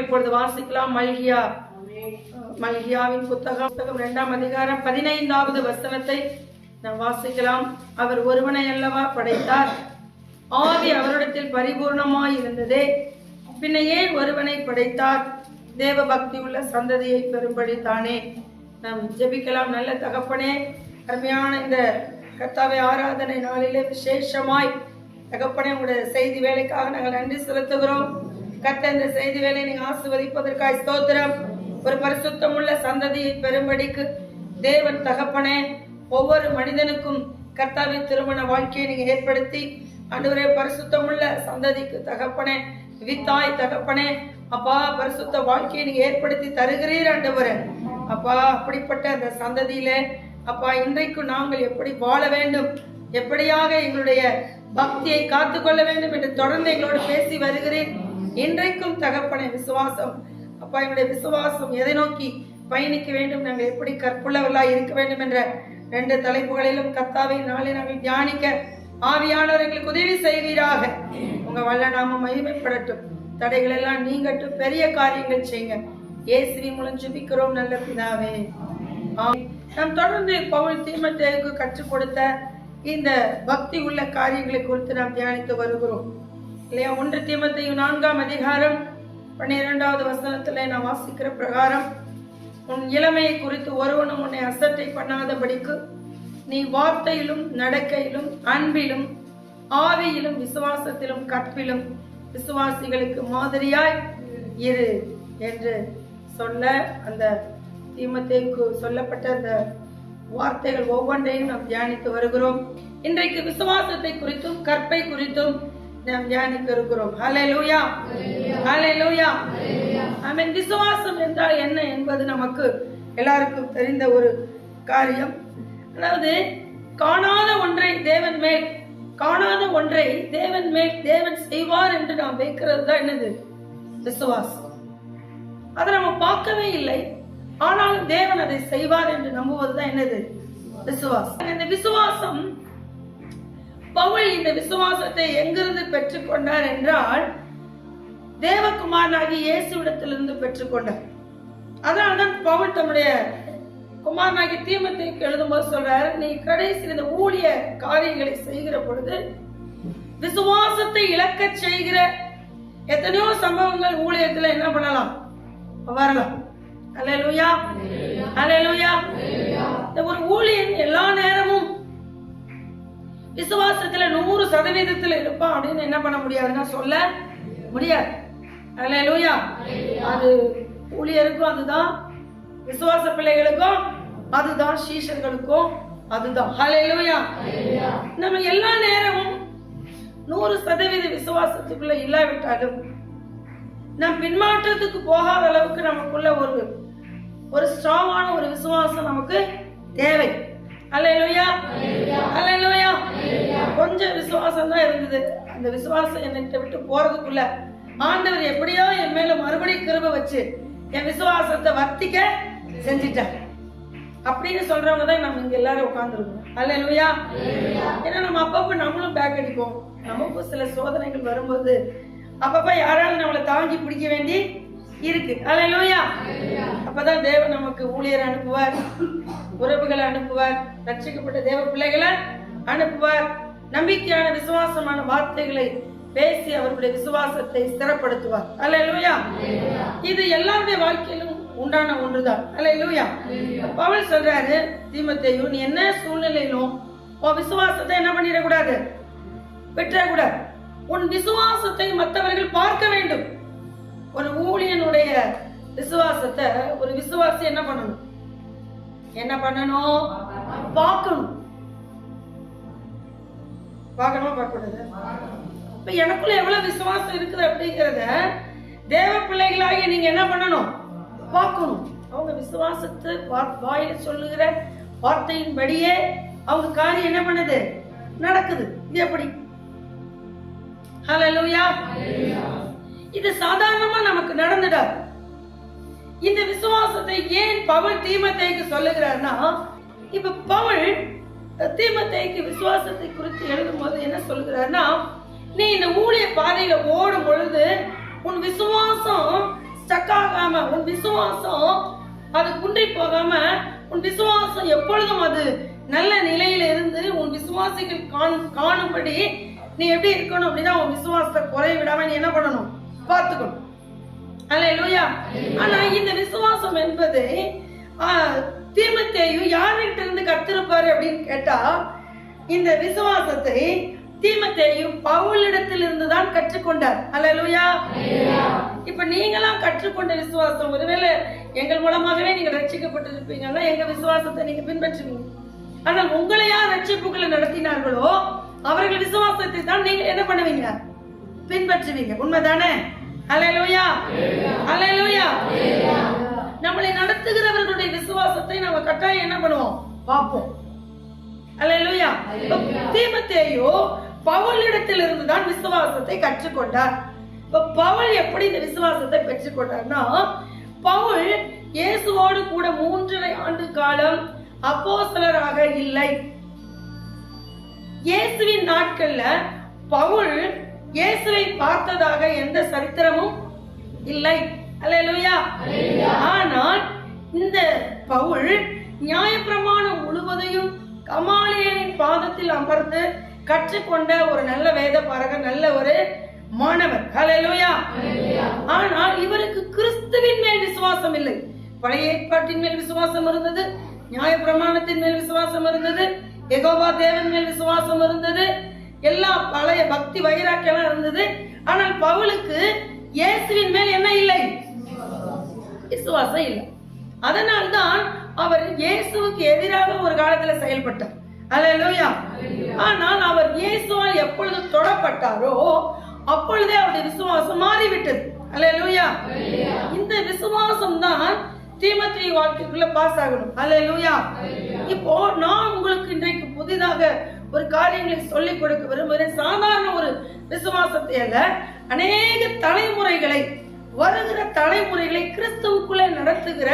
இப்பொழுது வாசிக்கலாம். மல்கியாவின் புத்தகம் 2ஆம் அதிகாரம் 15வது வசனத்தை நாம் வாசிக்கலாம். அவர் ஒருவனை அல்லவா படைத்தார், ஆவி அவரிடத்தில் பரிபூர்ணமாய் இருந்ததே, பின்ன ஏன் ஒருவனை படைத்தார்? தேவ பக்தி உள்ள சந்ததியை பெறும்படி தானே. நாம் ஜெபிக்கலாம். நல்ல தகப்பனே, அருமையான இந்த கர்த்தாவை ஆராதனை நாளிலே விசேஷமாய் தகப்பனே உங்களுடைய செய்தி வேலைக்காக நாங்கள் நன்றி செலுத்துகிறோம். கர்த்தர் இந்த செய்தி வேலை நீங்க ஆசீர்வதிப்பதற்காக ஸ்தோத்திரம். ஒரு பரிசுத்தம் உள்ள சந்ததியை பெறும்படிக்கு தேவன் தகப்பனே ஒவ்வொரு மனிதனுக்கும் கர்த்தாவின் திருமண வாழ்க்கையை நீங்க ஏற்படுத்தி ஆண்டவரே பரிசுத்தம் உள்ள சந்ததிக்கு தகப்பனே வித்தாய் தகப்பனே அப்பா பரிசுத்த வாழ்க்கையை நீங்க ஏற்படுத்தி தருகிறீர் ஆண்டவரே. அப்பா அப்படிப்பட்ட அந்த சந்ததியில அப்பா இன்றைக்கு நாங்கள் எப்படி வாழ வேண்டும், எப்படியாக எங்களுடைய பக்தியை காத்துக்கொள்ள வேண்டும் என்று தொடர்ந்து எங்களோடு பேசி வருகிறேன். இன்றைக்கும் தகப்பனே விசுவாசம் அப்பா எங்களுடைய விசுவாசம் எதை நோக்கி பயணிக்க வேண்டும், நாங்கள் எப்படி கற்புள்ளவர்களாய் இருக்க வேண்டும் என்ற 2 தலைப்புகளிலும் கர்த்தாவை நாளை நாங்கள் தியானிக்க ஆவியானவர் எங்களுக்கு உதவி செய்வீராக. உங்க வல்ல நாமம் மகிமைப்படட்டும், தடைகள் எல்லாம் நீங்கட்டும், பெரிய காரியங்கள் செய்யுங்க. இயேசுவின் மூலம் ஜெபிக்கிறோம் நல்ல பிதாவே. நாம் தொடர்ந்து பவுல் தீமோத்தேயுவுக்கு கற்றுக் கொடுத்த இந்த பக்தி உள்ள காரியங்களை குறித்து நாம் தியானித்து வருகிறோம் இல்லையா. 1 தீமோத்தேயு 4ஆம் அதிகாரம் 12வது வசனத்துல நான் வாசிக்கிற பிரகாரம், உன் இளமையை குறித்து ஒருவனும் உன்னை அசட்டை பண்ணாதபடிக்கு நீ வார்த்தையிலும் நடக்கையிலும் அன்பிலும் ஆவியிலும் விசுவாசத்திலும் கற்பிலும் விசுவாசிகளுக்கு மாதிரியாய் இரு என்று சொல்ல அந்த தீமோத்தேயுவுக்கு சொல்லப்பட்ட அந்த வார்த்தைகள் ஒவ்வொன்றையும் நாம் தியானித்து வருகிறோம். இன்றைக்கு விசுவாசத்தை குறித்தும் கற்பை குறித்தும் நாம் தியானிக்க இருக்கிறோம். ஹல்லேலூயா, ஹல்லேலூயா. ஆமென். விசுவாசம் என்றால் என்ன என்பது நமக்கு எல்லாருக்கும் தெரிந்த ஒரு காரியம். அதாவது காணாத ஒன்றை தேவன் மேல் தேவன் செய்வார் என்று நாம் வைக்கிறது தான் என்னது விசுவாசம். அதை நம்ம பார்க்கவே இல்லை, ஆனாலும் தேவன் அதை செய்வார் என்று நம்புவதுதான் என்னது விசுவாசம். இந்த விசுவாசம் பவுல் இந்த விசுவாசத்தை எங்கிருந்து பெற்றுக்கொண்டார் என்றால் தேவகுமாரனாகி இயேசுவிடத்திலிருந்து பெற்றுக்கொண்டார். அதனால்தான் பவுல் தம்முடைய குமாரனாகி தீமோத்தேயுவுக்கு எழுதும்போது சொல்றாரு, நீ கடைசியில் இந்த ஊழிய காரியங்களை செய்கிற பொழுது விசுவாசத்தை இழக்க செய்கிற எத்தனையோ சம்பவங்கள் ஊழியத்துல என்ன பண்ணலாம், வரலாம். அல்லேலூயா, அல்லேலூயா. இந்த ஒரு ஊழியன் எல்லா நேரமும் விசுவாசத்துல 100% இருப்பான் அப்படின்னு என்ன பண்ண முடியாதுன்னா சொல்ல முடியாது. அல்லேலூயா. அது ஊழியருக்கும் அதுதான், விசுவாச பிள்ளைகளுக்கும் அதுதான், சீஷர்களுக்கும் அதுதான். ஹல்லேலூயா. நம்ம எல்லா நேரமும் 100% விசுவாசத்துக்குள்ள இல்லாவிட்டாலும் நம் பின்மாற்றத்துக்கு போகாத அளவுக்கு நமக்குள்ள ஒரு ஸ்ட்ராங்கான ஒரு விசுவாசம் நமக்கு தேவை. அல்லேலூயா, அல்லேலூயா. கொஞ்சம் விசுவாசம் தான் இருந்தது, அந்த விசுவாசம் என்னை விட்டு போறதுக்குள்ள ஆண்டவர் எப்படியோ என் மேல மறுபடியும் கிருபை வச்சு என் விசுவாசத்தை வர்த்திக்க செஞ்சிட்டார் அப்படின்னு சொல்றவங்க தான் நம்ம இங்க எல்லாரும் உட்கார்ந்துருக்கோம். அல்லேலூயா. ஏன்னா நம்ம அப்பப்ப நம்மளும் பேக் அடிப்போம், நமக்கும் சில சோதனைகள் வரும்போது அப்பப்ப யாராலும் நம்மளை தாங்கி பிடிக்க வேண்டி இருக்கு. அல்லேலூயா. அப்பதான் தேவன் நமக்கு ஊழியர் அனுப்புவார், உறவுகளை அனுப்புவார், ரட்சிக்கப்பட்ட தேவ பிள்ளைகளை அனுப்புவார், நம்பிக்கையான விசுவாசமான வார்த்தைகளை பேசி அவர்களுடைய விசுவாசத்தை ஸ்திரப்படுத்துவார். அல்லேலூயா. இது எல்லாருடைய வாழ்க்கையிலும் உண்டான ஒன்றுதான். அல்லேலூயா. பவுல் சொல்றாரு, தீமோத்தேயு நீ என்ன சூழ்நிலையிலும் உன் விசுவாசத்தை என்ன பண்ணிடக்கூடாது, விட்டுறக்கூடாது. உன் விசுவாசத்தை மற்றவர்கள் பார்க்க வேண்டும். ஒரு ஊழியனுடைய விசுவாசத்தை ஒரு விசுவாசி என்ன பண்ணணும், பார்க்கணும். பார்க்கணுமா பார்க்கக்கூடாது? இப்ப எனக்குள்ள எவ்வளவு விசுவாசம் இருக்குது அப்படிங்கறத தேவ பிள்ளைகளாகி நீங்க என்ன பண்ணணும், பார்க்கணும். அவங்க விசுவாசத்தை வாயில சொல்லுகிற வார்த்தையின்படியே அவங்க காரியம் என்ன பண்ணுது, நடக்குது. இது எப்படி? ஹல்லேலூயா. இது சாதாரணமா நமக்கு நடந்துடாது. இந்த விசுவாசத்தை ஏன் பவுல் தீமோத்தேயுக்கு சொல்லுகிறார்னா, இப்ப பவுல் தீமோத்தேயுக்கு விசுவாசத்தை குறித்து எழுதும் போது என்ன சொல்லுகிறார்னா, நீ இந்த ஊழிய பாதையில ஓடும் பொழுது உன் விசுவாசம் ஸ்டக் ஆகாம, உன் விசுவாசம் அது குன்றி போகாம, உன் விசுவாசம் எப்பொழுதும் அது நல்ல நிலையில இருந்து உன் விசுவாசிகள் காணும்படி நீ எப்படி இருக்கணும் அப்படின்னா, உன் விசுவாசத்தை குறைய விடாம நீ என்ன பண்ணணும், பார்த்துக்கணும். அல்லேலூயா. ஆனா இந்த விசுவாசம் என்பது தீமோத்தேயு யார்கிட்ட இருந்து கத்திருப்பாரு அப்படின்னு கேட்டா, இந்த விசுவாசத்தை தீமோத்தேயு பவுலிடத்தில் இருந்துதான் கற்றுக்கொண்டார். அல்லேலூயா. இப்ப நீங்களாம் கற்றுக்கொண்ட விசுவாசம், ஒருவேளை எங்கள் மூலமாகவே நீங்கள் ரட்சிக்கப்பட்டிருப்பீங்கன்னா எங்க விசுவாசத்தை நீங்க பின்பற்றுவீங்க. ஆனால் உங்களை யார் ரட்சிப்புகளை நடத்தினார்களோ அவர்கள் விசுவாசத்தை தான் நீங்க என்ன பண்ணுவீங்க, பின்பற்றுவீங்க. உண்மைதானே? அல்லேலூயா. அல்லேலூயா. நம்மளை நடத்துகிறவர்களுடைய விசுவாசத்தை நம்ம கட்டாயம் என்ன பண்ணுவோம், பார்ப்போம். அல்லேலூயா. தீமோத்தேயு பவுலிடத்தில் இருந்துதான் விசுவாசத்தை கற்றுக்கொண்டார். பவுல் எப்படி இந்த விசுவாசத்தை பெற்றுக்கொண்டார்னா, பவுல் இயேசுவோடு கூட 3.5 ஆண்டு காலம் அப்போஸ்தலராக இல்லை. இயேசுவின் நாட்கள்ல பவுல் இயேசுவை பார்த்ததாக எந்த சரித்திரமும் இல்லை. அல்லேலூயா. ஆனால் இந்த பவுல் நியாயப்பிரமாணம் முழுவதையும் கமாலியலின் பாதத்தில் அமர்ந்து கற்றுக்கொண்ட ஒரு நல்ல வேத பாரகர், நல்ல ஒரு மாணவர். அல்லேலூயா. ஆனால் இவருக்கு கிறிஸ்துவின் மேல் விசுவாசம் இல்லை. பழைய ஏற்பாட்டின் மேல் விசுவாசம் இருந்தது, நியாயப்பிரமாணத்தின் மேல் விசுவாசம் இருந்தது, யெகோவா தேவன் மேல் விசுவாசம் இருந்தது, எல்லா பழைய பக்தி வைராக்கியம் இருந்தது. ஆனால் பவுலுக்கு இயேசுவின் மேல் என்ன இல்லை, விசுவாசம் இல்லை. அதனால்தான் அவர் இயேசுவுக்கு எதிராக ஒரு காலத்துல செயல்பட்டார். அல்லேலூயா. ஆனால் அவர் இயேசுவால் எப்பொழுது தொடப்பட்டாரோ அப்பொழுதே அவருடைய விசுவாசம் மாறிவிட்டது. அல்லேலூயா. இந்த விசுவாசம் தான் தீமோத்தேயு வாழ்க்கைக்குள்ள பாஸ் ஆகணும். அல்லேலூயா. இப்போ நான் உங்களுக்கு இன்றைக்கு புதிதாக ஒரு காரியங்களை சொல்லிக் கொடுக்க விரும்புகிறேன். சாதாரண ஒரு விசுவாசத்தை அல்ல, அநேக தலைமுறைகளை, வருகிற தலைமுறைகளை கிறிஸ்துவுக்குள்ளே நடத்துகிற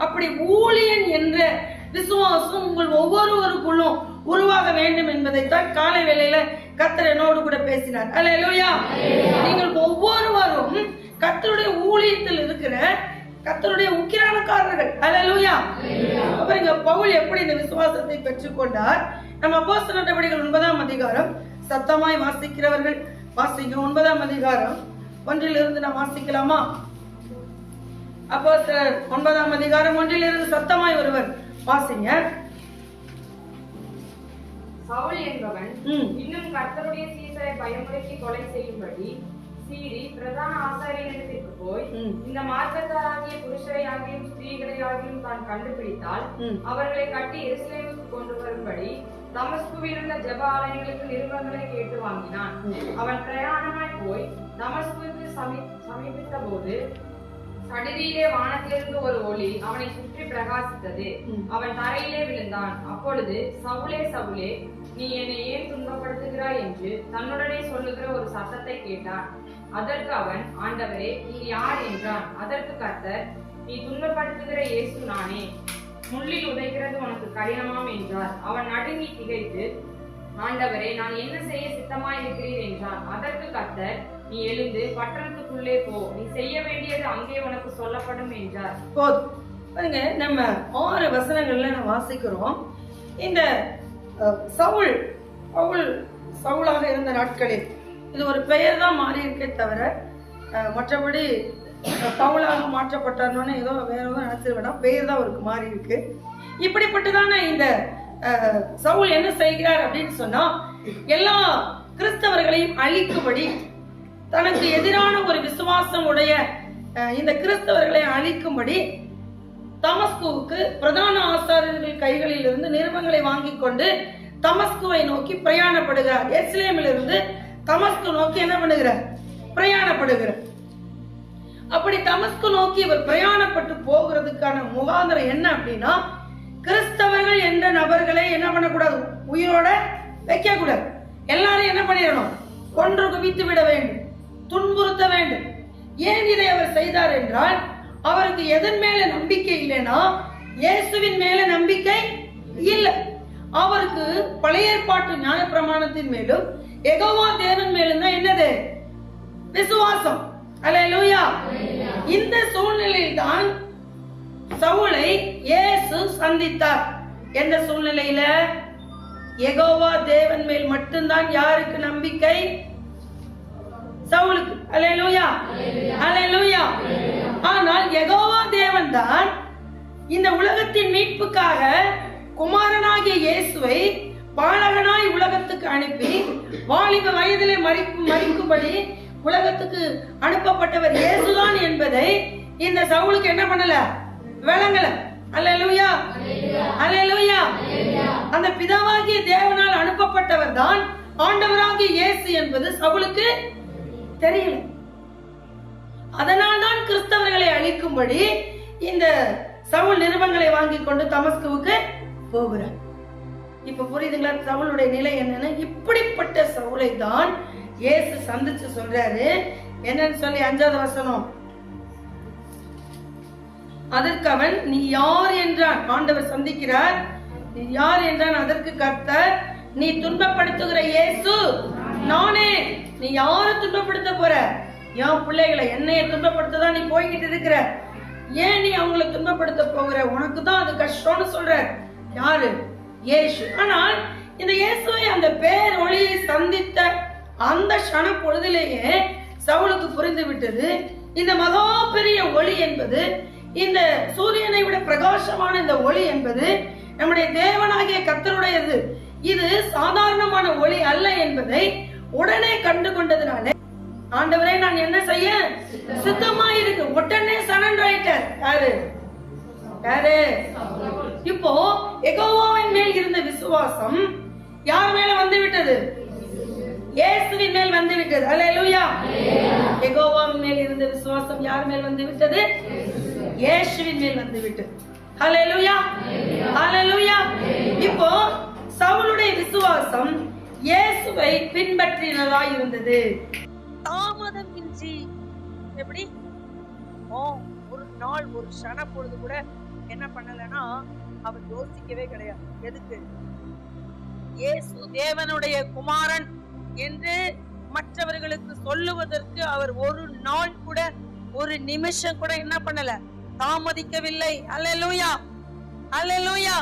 அப்படி ஊழியன் என்ற விசுவாசம் உங்கள் ஒவ்வொருவருக்குள்ளும் உருவாக வேண்டும் என்பதைத்தான் காலை வேளையில கர்த்தர் என்னோடு கூட பேசினார். அல்லேலூயா. நீங்கள் ஒவ்வொருவரும் கர்த்தருடைய ஊழியத்தில் இருக்கிற கர்த்தருடைய உக்கிரானக்காரர்கள். அல்லேலூயா. அப்புறம் பவுல் எப்படி இந்த விசுவாசத்தை பெற்றுக்கொண்டார்? நம்ம அப்போஸ்தலர் நடவடிக்கைகள் 9ஆம் அதிகாரம் சத்தமாய் வாசிக்கிறவர்கள் வாசிங்க. 9ஆம் அதிகாரம் 1 நாம் வாசிக்கலாமா? அப்போஸ்தலர் 9ஆம் அதிகாரம் 1 சத்தமாய் ஒருவர் வாசிங்க. சவுல் என்பவன் இன்னும் கர்த்தருடைய சீசரை பயமுறுத்தி கொலை செய்யும்படி சீறி பிரதான ஆசாரியனிடத்திற்கு போய், இந்த மார்க்கத்தாராகிய புருஷரை ஆகியும் ஸ்திரீகளை ஆகியும் தான் கண்டுபிடித்தால் அவர்களை கட்டி எருசலேமுக்கு கொண்டு வரும்படி தமஸ்குவில் உள்ள ஜெப ஆலயங்களுக்கு நிருபங்களை கேட்டு வாங்கினான். அவன் பிரயாணமாய் போய் தமஸ்குவுக்கு சமீபித்த போது சடுதியிலே வானத்திலிருந்து ஒரு ஒளி அவனை சுற்றி பிரகாசித்தது. அவன் தரையிலே விழுந்தான். அப்பொழுது, சவுலே சவுலே, நீ என்னை ஏன் துன்பப்படுத்துகிறாய் என்று தன்னுடனே சொல்லுகிற ஒரு சத்தத்தை கேட்டான். அதற்கு அவன், ஆண்டவரே, நீ யார் என்றான். அதற்கு கர்த்தர், நீ துன்பப்படுத்துகிற இயேசு நானே. முள்ளில் உதைக்கிறது உனக்கு கடினமாம் என்றார். அவன் நடுங்கி திகைத்து, ஆண்டவரே, நான் என்ன செய்ய சித்தமாய் இருக்கிறீர் என்றான். அதற்கு கர்த்தர், நீ எழுந்து பட்டணத்துக்குள்ளே போ, நீ செய்ய வேண்டியது அங்கே உனக்கு சொல்லப்படும் என்றார். பாருங்க, நம்ம 6 வசனங்கள்ல நம்ம வாசிக்கிறோம். இந்த சவுலாக இருந்த நாட்களில் இது ஒரு பெயர் தான் மாறி இருக்கே தவிர மற்றபடி பவுலாக மாற்றப்பட்டார்னு ஏதோ வேற ஏதோ நினைச்சிட வேண்டாம், பெயர் தான் அவருக்கு மாறி இருக்கு. இப்படிப்பட்டதான இந்த சவுல் என்ன செய்கிறார் அப்படின்னு சொன்னா, எல்லா கிறிஸ்தவர்களையும் அழிக்கும்படி, தனக்கு எதிரான ஒரு விசுவாசம் உடைய இந்த கிறிஸ்தவர்களை அழிக்கும்படி தமஸ்குவுக்கு பிரதான ஆசாரியர்கள் கைகளில் இருந்து நிருபங்களை வாங்கி கொண்டு தமஸ்குவை நோக்கி பிரயாணப்படுகிறார். எருசலேமில் இருந்து தமஸ்கு நோக்கி என்ன பண்ணுகிறார்? பிரயாணப்படுகிறார். அப்படி தமஸ்கு நோக்கி இவர் பிரயாணப்பட்டு போகிறதுக்கான முகாந்திரம் என்ன அப்படின்னா, கிறிஸ்தவர்கள் என்ற நபர்களை என்ன பண்ணக்கூடாது, உயிரோட வைக்க கூடாது. எல்லாரும் என்ன பண்ணிடணும், கொன்று குவித்து விட வேண்டும், துன்புறுத்த வேண்டும். ஏன் இதை அவர் செய்தார் என்றால், அவருக்கு எதன் மேல நம்பிக்கை இல்லைன்னா இயேசுவின் மேல நம்பிக்கை இல்லை. அவருக்கு பழைய ஏற்பாட்டு நியாயப்பிரமாணத்தின் மேலும் யெகோவா தேவன் மேலும் தான் என்னது, விசுவாசம். அல்லேலூயா. இந்த சூழ்நிலையில் தான் சவுலை இயேசு சந்தித்தார். எந்த சூழ்நிலையில? யெகோவா தேவன் மேல் மட்டும்தான் யாருக்கு நம்பிக்கை? சவுலுக்கு. அல்லேலூயா, அல்லேலூயா. ஆனால் யெகோவா தேவன் தான் இந்த உலகத்தின் மீட்புக்காக குமாரனாகிய இயேசுவை பாலகனாய் உலகத்துக்கு அனுப்பி வாலிப வயதிலே மரிக்கும்படி உலகத்துக்கு அனுப்பப்பட்டவர் இயேசுதான் என்பதை இந்த சவுலுக்கு என்ன பண்ணல? விளங்கல. அல்லேலூயா, அல்லேலூயா. அந்த பிதாவாகிய தேவனால் அனுப்பப்பட்டவர் தான் ஆண்டவராகிய இயேசு என்பது சவுலுக்கு தெரியல. அதனால் தான் கிறிஸ்தவர்களை அழிக்கும்படி இந்த சவுல் நிருபங்களை வாங்கி கொண்டு தமஸ்குவுக்கு போகிறார். இப்ப புரியுதுங்களா சவுளுடைய நிலை என்னன்னு? இப்படிப்பட்ட சவுலை தான் இயேசு சந்திச்சு சொல்றாரு. என்னன்னு சொல்லி 5வது வசனம். அதற்கு அவன், நீ யார் என்றான். ஆண்டவர் சந்திக்கிறார். நீ யார் என்றான். அதற்கு கர்த்தர், நீ துன்பப்படுத்துகிற இயேசு நானே. நீ யாரை துன்பப்படுத்த போற? என் பிள்ளைகளை, என்னைய துன்பப்படுத்ததான் நீ போய்கிட்டு இருக்கிற. ஏன் நீ அவங்களை துன்பப்படுத்த போகிற? உனக்கு தான் அது கஷ்டம்னு சொல்ற. யாரு? இயேசு. ஆனால் இந்த இயேசுவை அந்த பேர் ஒளியை சந்தித்த அந்த க்ஷண பொழுதிலேயே சவுலுக்கு புரிந்து விட்டது, இந்த மகா பெரிய ஒளி என்பது, இந்த சூரியனை விட பிரகாசமான இந்த ஒளி என்பது நம்முடைய தேவனாகிய கர்த்தருடையது. இது சாதாரணமான ஒளி அல்ல என்பதை உடனே கண்டு கொண்டதுனால, ஆண்டவரே நான் என்ன செய்ய சித்தமா இருக்கு, உடனே சரண்டர் ஆயிட்டார். யாரு? யாரு? இப்போ யெகோவாவின் மேல் இருந்த விசுவாசம் யார் மேல வந்து விட்டது? இயேசுவின் மேல் வந்து விட்டது. அல்லேலூயா. யெகோவாவின் மேல் இருந்த விசுவாசம் யார் மேல் வந்து விட்டது? இயேசுவின் மேல் வந்து விட்டது. அல்லேலூயா, அல்லேலூயா. இப்போ சவுலுடைய விசுவாசம் இயேசுவை பின்பற்றினதா இருந்தது. தாமதம் இன்றி. எப்படி? ஒரு நாள் ஒரு க்ஷண பொழுது கூட என்ன பண்ணலன்னா அவர் யோசிக்கவே கிடையாது. எதுக்கு? இயேசு தேவனுடைய குமாரன் என்று மற்றவர்களுக்கு சொல்லுவதற்கு அவர் ஒரு நாள் கூட, ஒரு நிமிஷம் கூட என்ன பண்ணல? தாமதிக்கவில்லை. அல்லேலூயா, அல்லேலூயா.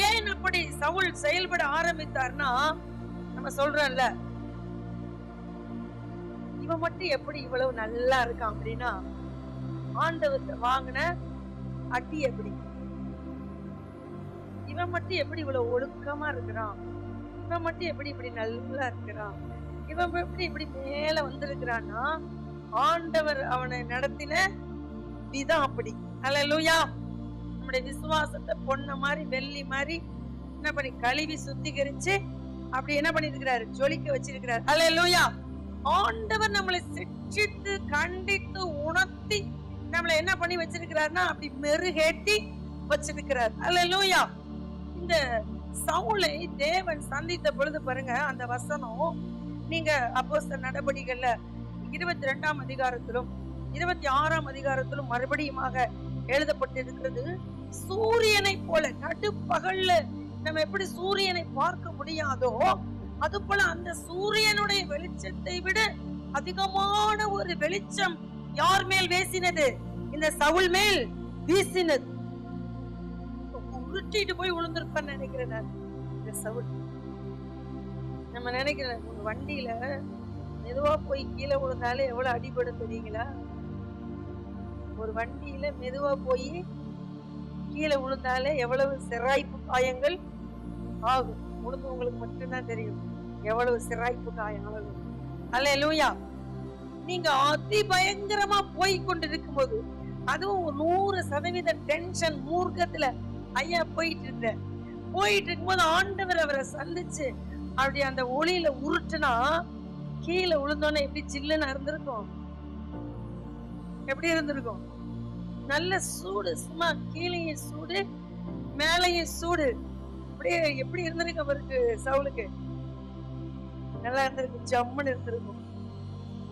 ஏன் அப்படி சவுல் செயல்பட ஆரம்பித்தார்னா, நம்ம சொல்றோம்ல, இவன் மட்டும் எப்படி இவ்வளவு நல்லா இருக்கான் அப்படின்னா, ஆண்டவர்கிட்ட வாங்கின அடி எப்படி? இவன் மட்டும் எப்படி இவ்வளவு ஒழுக்கமா இருக்கிறான்? இவன் மட்டும் எப்படி இப்படி நல்லா இருக்கிறான்? இவன் எப்படி இப்படி மேல வந்திருக்கிறான்னா, ஆண்டவர் அவனை நடத்தின விதம் அப்படி. அல்லேலூயா. நம்முடைய விசுவாசத்தை பொன்ன மாதிரி வெள்ளி மாதிரி என்ன பண்ணி கழுவி சுத்திகரிச்சு அப்படி என்ன பண்ணிருக்கிறாரு? ஜொலிக்க வச்சிருக்கிறாரு. அல்லேலூயா. ஆண்டவர் நம்மளை சிட்சித்து கண்டித்து உணர்த்தி நம்மளை என்ன பண்ணி வச்சிருக்கிறாருன்னா அப்படி மெருகேட்டி வச்சிருக்கிறார். அல்லேலூயா. இந்த சவுலை தேவன் சந்தித்த பொழுது பாருங்க, அந்த வசனம் நீங்க அப்போஸ்தலர் நடபடிகள்ல 22ஆம் அதிகாரத்திலும் 26ஆம் அதிகாரத்திலும் மறுபடியுமாக எழுதப்பட்டிருக்கிறது. சூரியனை போல நடுப்பகல்ல நம்ம எப்படி சூரியனை பார்க்க முடியாதோ, அது போல அந்த சூரியனுடைய வெளிச்சத்தை விட அதிகமான ஒரு வெளிச்சம் யார் மேல் வீசினது? இந்த சவுல் மேல் வீசினது. உருட்டிட்டு போய் விழுந்திருப்பான்னு நினைக்கிறேன் இந்த சவுல். நம்ம நினைக்கிறேன், உங்க வண்டியில மெதுவா போய் கீழே விழுந்தாலே எவ்வளவு அடிபடும் தெரியுங்களா? ஒரு வண்டியில மெதுவா போய் கீழே விழுந்தாலே எவ்வளவு சிராய்ப்பு காயங்கள் ஆகும். விழுந்தவங்களுக்கு மட்டும்தான் தெரியும் எவ்வளவு சிராய்ப்பு காயம் ஆகும். அல்லேலூயா. நீங்க அதிபயங்கரமா போய் கொண்டிருக்கும் போது, அதுவும் 100% டென்ஷன் மூர்க்கத்துல ஐயா போயிட்டு இருக்கும்போது ஆண்டவர் அவரை சந்திச்சு அப்படி அந்த ஒளியில உருட்டுனா கீழே விழுந்தோன்னே எப்படி சில்லுன்னு இருந்திருக்கும்? எப்படி இருந்திருக்கும்? நல்ல சூடு, சும்மா கீழையும் சூடு மேலையும் சூடு. அப்படியே எப்படி இருந்திருக்கு அவருக்கு? சவுலுக்கு நல்லா இருந்திருக்கு, ஜம்முன்னு இருந்திருக்கும்.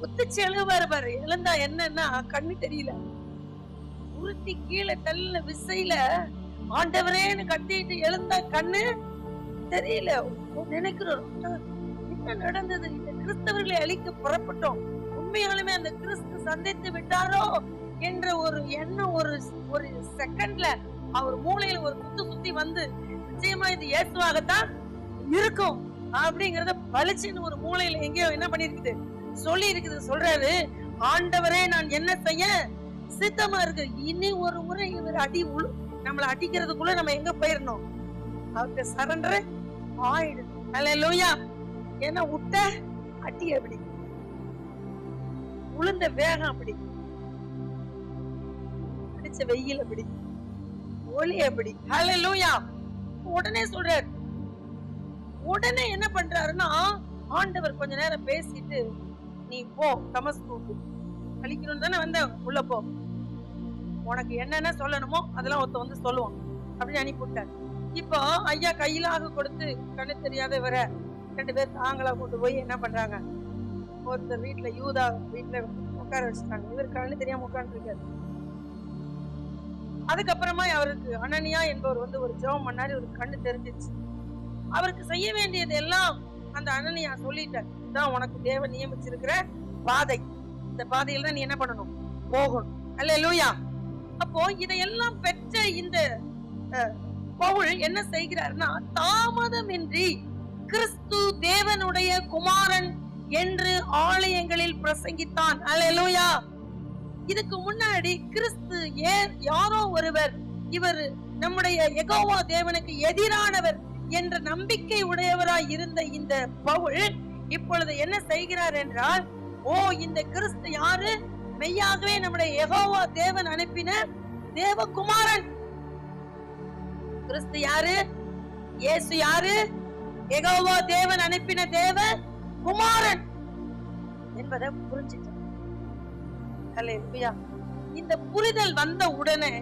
குத்திச்சு எழுவாரு பாரு. எழுந்தா என்னன்னா கண்ணு தெரியல, உருட்டி கீழே தள்ள விசையில ஆண்டவரேன்னு கத்திட்டு எழுந்தா கண்ணு தெரியல. நினைக்கிறோம் என்ன நடந்தது? இந்த கிறிஸ்தவர்களை அழிக்க புறப்பட்டோம், உண்மையாலுமே அந்த கிறிஸ்து சந்தித்து விட்டாரோ என்ற ஒரு எண்ணம் ஒரு செகண்ட்ல அவர் மூளையில ஒரு சுத்தி வந்து நிச்சயமா இது இயேசுவாகத்தான் இருக்கும் அப்படிங்கறத பளிச்சுன்னு ஒரு மூளையில எங்கேயோ என்ன பண்ணிருக்குது சொல்லி இருக்குது. சொல்றாரு, ஆண்டவரே நான் என்ன செய்ய சித்தமா இருக்கு. இனி ஒரு முறை இவர் நம்மளை அடிக்கிறதுக்குள்ள நம்ம எங்க போயிடணும், அவருக்கு சரண்டர் ஆயிடுது. அல்லேலூயா. ஏன்னா விட்ட அடி அப்படி, உளுந்த வேகம் அப்படி, அடிச்ச வெயில் அப்படி, ஒளி அப்படி. அல்லேலூயா. உடனே சொல்றாரு, உடனே என்ன பண்றாருன்னா ஆண்டவர் கொஞ்ச நேரம் பேசிட்டு, நீ போ தமஸ்குக்கு, அழிக்கணும் தானே வந்த, உள்ள போ, உனக்கு என்னென்ன சொல்லணுமோ அதெல்லாம் ஒருத்த வந்து சொல்லுவான் அப்படின்னு அனுப்பிவிட்டார். இப்போ ஐயா கையிலாக கொடுத்து கண்ணு தெரியாத வர 2 பேர் தாங்களா கொண்டு போய் என்ன பண்றாங்க, ஒருத்தர் வீட்டுல யூதா வீட்டுல உட்கார வச்சுட்டாங்க. இவர் கண்ணு தெரியாம உட்கார்ந்துருக்காரு. அதுக்கப்புறமா அவருக்கு அனனியா என்பவர் வந்து ஒரு ஜெபம் பண்ணாரு. இவருக்கு கண்ணு தெரிஞ்சிச்சு. அவருக்கு செய்ய வேண்டியது எல்லாம் அந்த அனனியா சொல்லிட்டார். இதான் உனக்கு தேவன் நியமிச்சிருக்கிற பாதை, இந்த பாதையில தான் நீ என்ன பண்ணணும், போகணும். அல்லேலூயா. அப்போ இதையெல்லாம் பெற்ற இந்த பவுல் என்ன செய்கிறார்னா, தாமதமின்றி கிறிஸ்து தேவனுடைய குமாரன் என்று ஆலயங்களில் பிரசங்கித்தான். அல்லேலூயா. இதுக்கு முன்னாடி கிறிஸ்து யாரோ ஒருவர், இவர் நம்முடைய யெகோவா தேவனுக்கு எதிரானவர் என்ற நம்பிக்கை உடையவராய் இருந்த இந்த பவுல் இப்பொழுது என்ன செய்கிறார் என்றால், ஓ இந்த கிறிஸ்து யாரு, மெய்யாகவே நம்முடைய யெகோவா தேவன் அனுப்பின தேவகுமாரன். கிறிஸ்து யாரு, இயேசு யாரு, யெகோவா தேவன் அனுப்பின தேவ குமாரன் என்பதை புரிஞ்சிட்டார். அல்லேலூயா. இந்த புரிதல் வந்த உடனே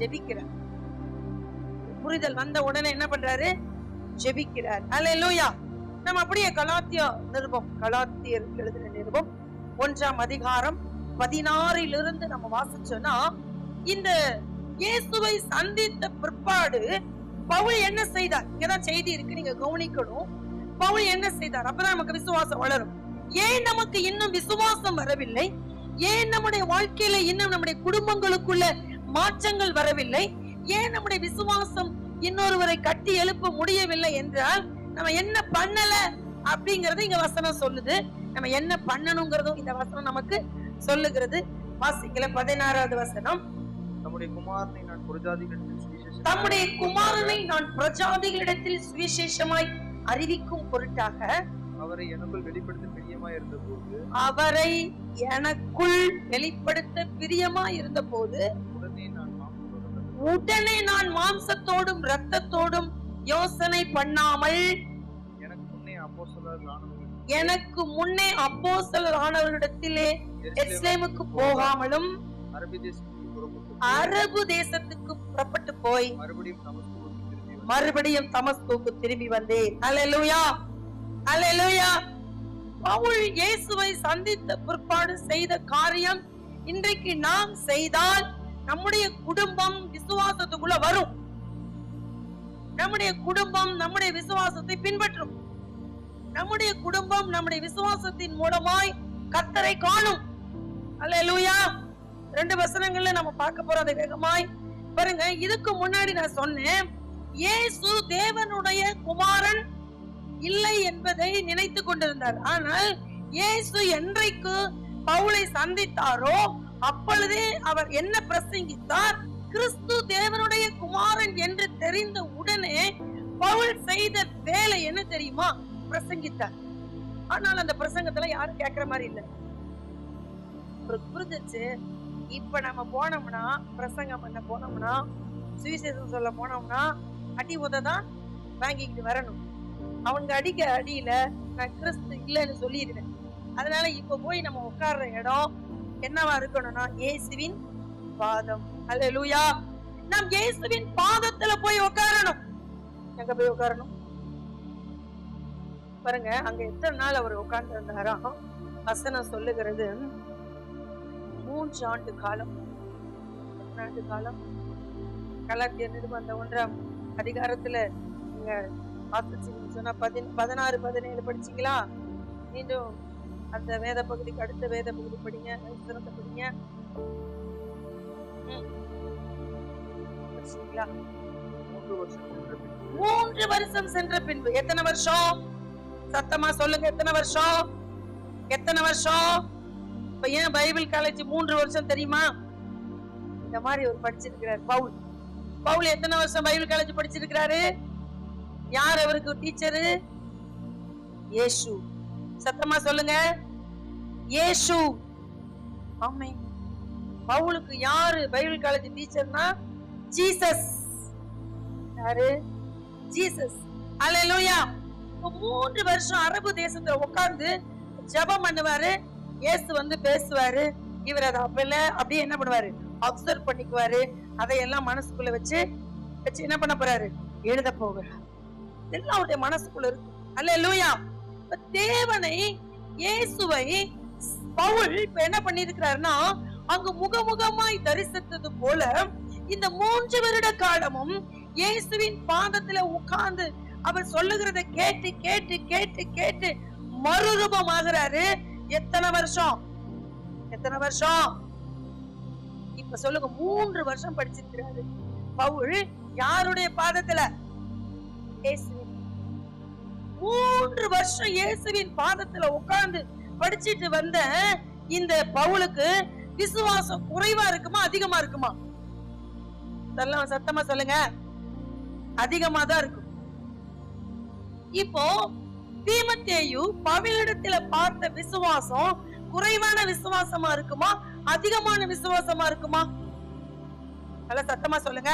ஜெபிக்கிறார். புரிதல் வந்த உடனே என்ன பண்றாரு, ஜெபிக்கிறார். அல்லேலூயா. நம்ம அப்படியே கலாத்தியர் எழுதின நிருபம் 1ஆம் அதிகாரம் 16 நம்ம வாசிச்சோம்னா, இந்த இயேசுவை சந்தித்த பிற்பாடு பவுல் என்ன செய்தார், இங்கதான் செய்தி இருக்கு, நீங்க கவனிக்கணும். பவுல் என்ன செய்தார், அப்பதான் நமக்கு விசுவாசம் வளரும். ஏன் நமக்கு இன்னும் விசுவாசம் வரவில்லை, ஏன் நம்முடைய வாழ்க்கையில இன்னும் நம்முடைய குடும்பங்களுக்குள்ள மாற்றங்கள் வரவில்லை, ஏன் நம்முடைய விசுவாசம் இன்னொருவரை கட்டி எழுப்ப முடியவில்லை என்றால் நம்ம என்ன பண்ணல அப்படிங்கறது இங்க வசனம் சொல்லுது. நம்ம என்ன பண்ணணுங்கிறதும் இந்த வசனம் நமக்கு சொல்லுகிறது. வாசிக்கல 16வது வசனம், தம்முடைய குமாரனை நான் பிரஜாதிகளிடத்தில் சுவிசேஷமாய் அறிவிக்கும் பொருட்டாக அவரை எனக்குள் வெளிப்படுத்த பிரியமாய் இருந்த போது உடனே நான் மாம்சத்தோடும் இரத்தத்தோடும் யோசனை பண்ணாமல் எனக்கு முன்னே அப்போஸ்தலர் ஆனவர்களிடத்திலே எருசலேமுக்கு போகாமலும் அரபு தேசத்துக்கு புறப்பட்டு போய் மறுபடியும் தமஸ்குக்கு திரும்பி வந்தேன். அல்லேலூயா. அல்லேலூயா. பவுல் இயேசுவை சந்தித்த பிற்பாடு செய்த காரியம் இன்றைக்கு நாம் செய்தால் நம்முடைய குடும்பம் விசுவாசத்துக்குள்ள வரும். நம்முடைய குடும்பம் நம்முடைய விசுவாசத்தை பின்பற்றும். நம்முடைய குடும்பம் நம்முடைய விசுவாசத்தின் மூலமாய் கர்த்தரை காணும். அல்லேலூயா. 2 வசனங்கள்ல நம்ம பார்க்க போறோம். அதை வேகமாய் பாருங்க. இதுக்கு முன்னாடி நான் சொன்னேன், இயேசு தேவனுடைய குமாரன் இல்லை என்பதை நினைத்து கொண்டிருந்தார். ஆனால் இயேசு என்றைக்கு பவுலை சந்தித்தாரோ அப்பொழுதே அவர் என்ன பிரசங்கித்தார், கிறிஸ்து தேவனுடைய குமாரன் என்று தெரிந்த உடனே பவுல் செய்த வேலை என்ன தெரியுமா, பிரசங்கித்தார். ஆனால் அந்த பிரசங்கத்துல யாரும் கேட்கிற மாதிரி இல்ல. புரிஞ்சிச்சு. இப்ப நம்ம போனோம்னா, பிரசங்கம் பண்ண போனோம்னா, சுவிசேஷம் சொல்ல போனோம்னா அடி உததான் வாங்கிக்கிட்டு வரணும். அவங்க அடிக்க அடியில நான் கிறிஸ்து இல்லைன்னு சொல்லிடுறேன். அதனால இப்ப போய் நம்ம உட்கார்ற இடம் என்னவா இருக்கணும்னா இயேசுவின் பாதம். அல்லேலூயா. நாம் இயேசுவின் பாதத்துல போய் உட்காரணும். எங்க போய் உட்காரணும் பாருங்க. அங்க எத்தனை நாள் அவர் உட்கார்ந்து இருந்தாராம், வசனம் சொல்லுகிறது 3 ஆண்டு காலம். ஆண்டு காலம். கலாத்தியர் நிருபம் அந்த 1ஆம் அதிகாரத்துல நீங்க சொன்னா 16, 17 படிச்சீங்களா? மீண்டும் அந்த வேத பகுதிக்கு அடுத்த வேத பகுதி படிங்க, சிறந்த படிங்க. படிச்சிட்டீங்களா? 3 வருஷம் சென்ற பின்பு. எத்தனை வருஷம்? சத்தமா சொல்லுங்க, எத்தனை வருஷம்? எத்தனை வருஷம்? இப்ப ஏன் பைபிள் காலேஜ் 3 வருஷம் தெரியுமா? இந்த மாதிரி ஒரு படிச்சிருக்கிறார் பவுல். பவுல் எத்தனை வருஷம் பைபிள் காலேஜ் படிச்சிருக்கிறாரு? யார் அவருக்கு டீச்சரு? இயேசு. சத்தமா சொல்லுங்க, இயேசு. ஆமென். பவுலுக்கு யாரு பைபிள் காலேஜ் டீச்சர்னா? ஜீசஸ். யாரு? ஜீசஸ். அல்லேலூயா. 3 வருஷம் அரபு தேசத்துல உட்கார்ந்து ஜெபம் பண்ணுவாரு. இயேசு வந்து பேசுவாரு. இவர் அதை அப்படியே என்ன பண்ணுவாரு? அப்சர்வ் பண்ணிக்குவாரு. அதையெல்லாம் மனசுக்குள்ள வச்சு என்ன பண்ண போறாரு? எழுத போகிறார். எல்லாம் அவருடைய மனசுக்குள்ள இருக்கு. அல்லேலூயா. தேவனை, இயேசுவை பவுல் இப்ப என்ன பண்ணிருக்கிறாருன்னா, அங்கு முகமுகமாய் தரிசித்தது போல இந்த 3 வருட காலமும் இயேசுவின் பாதத்துல உட்கார்ந்து அவர் சொல்லுகிறத கேட்டு கேட்டு கேட்டு கேட்டு மறுரூபமாகிறாரு. எத்தனை வருஷம்? எத்தனை வருஷம்? இப்ப சொல்லுங்க. 3 வருஷம் படிச்சிருக்கிறாரு பவுல். யாருடைய பாதத்துல? இயேசுவின். 3 வருஷம் இயேசுவின் பாதத்துல உட்கார்ந்து படிச்சிட்டு வந்த இந்த பவுலுக்கு விசுவாசம் குறைவா இருக்குமா அதிகமா இருக்குமா? சத்தமா சொல்லுங்க. அதிகமா தான் இருக்கும். இப்போ தீமோத்தேயு பவுலிடத்துல பார்த்த விசுவாசம் குறைவான விசுவாசமா இருக்குமா அதிகமான விசுவாசமா இருக்குமா? நல்ல சத்தமா சொல்லுங்க.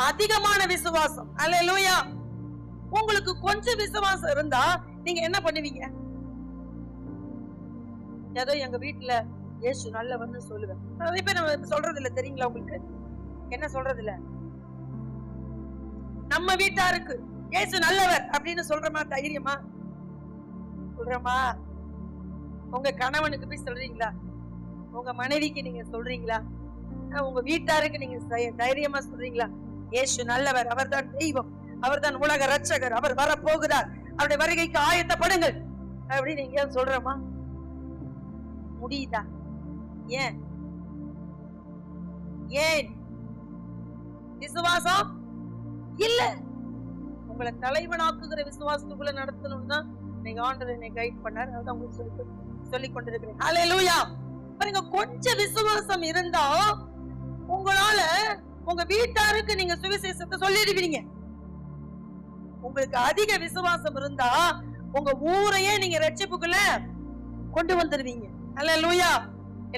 அதிகமான விசுவாசம். அல்லேலூயா. உங்களுக்கு கொஞ்சம் விசுவாசம் இருந்தா நீங்க என்ன பண்ணுவீங்க? ஏதோ எங்க வீட்டுல இயேசு நல்லவன்னு சொல்லுவேன். நிறைய பேர் நம்ம சொல்றது இல்ல, தெரியுங்களா உங்களுக்கு? என்ன சொல்றது இல்ல? நம்ம வீட்டாருக்கு இயேசு நல்லவர் அப்படின்னு சொல்றமா? தைரியமா சொல்றமா? உங்க கணவனுக்கு போய் சொல்றீங்களா? உங்க மனைவிக்கு நீங்க சொல்றீங்களா? உங்க வீட்டாருக்கு நீங்க தைரியமா சொல்றீங்களா? இயேசு நல்லவர், அவர்தான் தெய்வம், அவர்தான் உலக ரட்சகர், அவர் வர போகிறார், அவருடைய வருகைக்கு ஆயத்தப்படுங்கள் அப்படின்னு நீங்க சொல்றமா? முடியுதா? ஏன்? ஏன்? விசுவாசம் இல்ல. உங்களை தலைவனாக்குகிற விசுவாசத்துக்குள்ள நடத்தணும் தான் நீங்க ஆண்டவர் என்னை கைட் பண்ணார். அதான் உங்களுக்கு சொல்லிக் கொண்டிருக்கிறேன். ஹல்லேலூயா. பாருங்க, கொஞ்சம் விசுவாசம் இருந்தா உங்களால உங்க வீட்டாருக்கு நீங்க சுவிசேஷத்தை சொல்லிடுவீங்க. உங்களுக்கு அதிக விசுவாசம் இருந்தா உங்க ஊரையே நீங்க ரட்சிப்புக்குள்ள கொண்டு வந்துருவீங்க. ஹல்லேலூயா.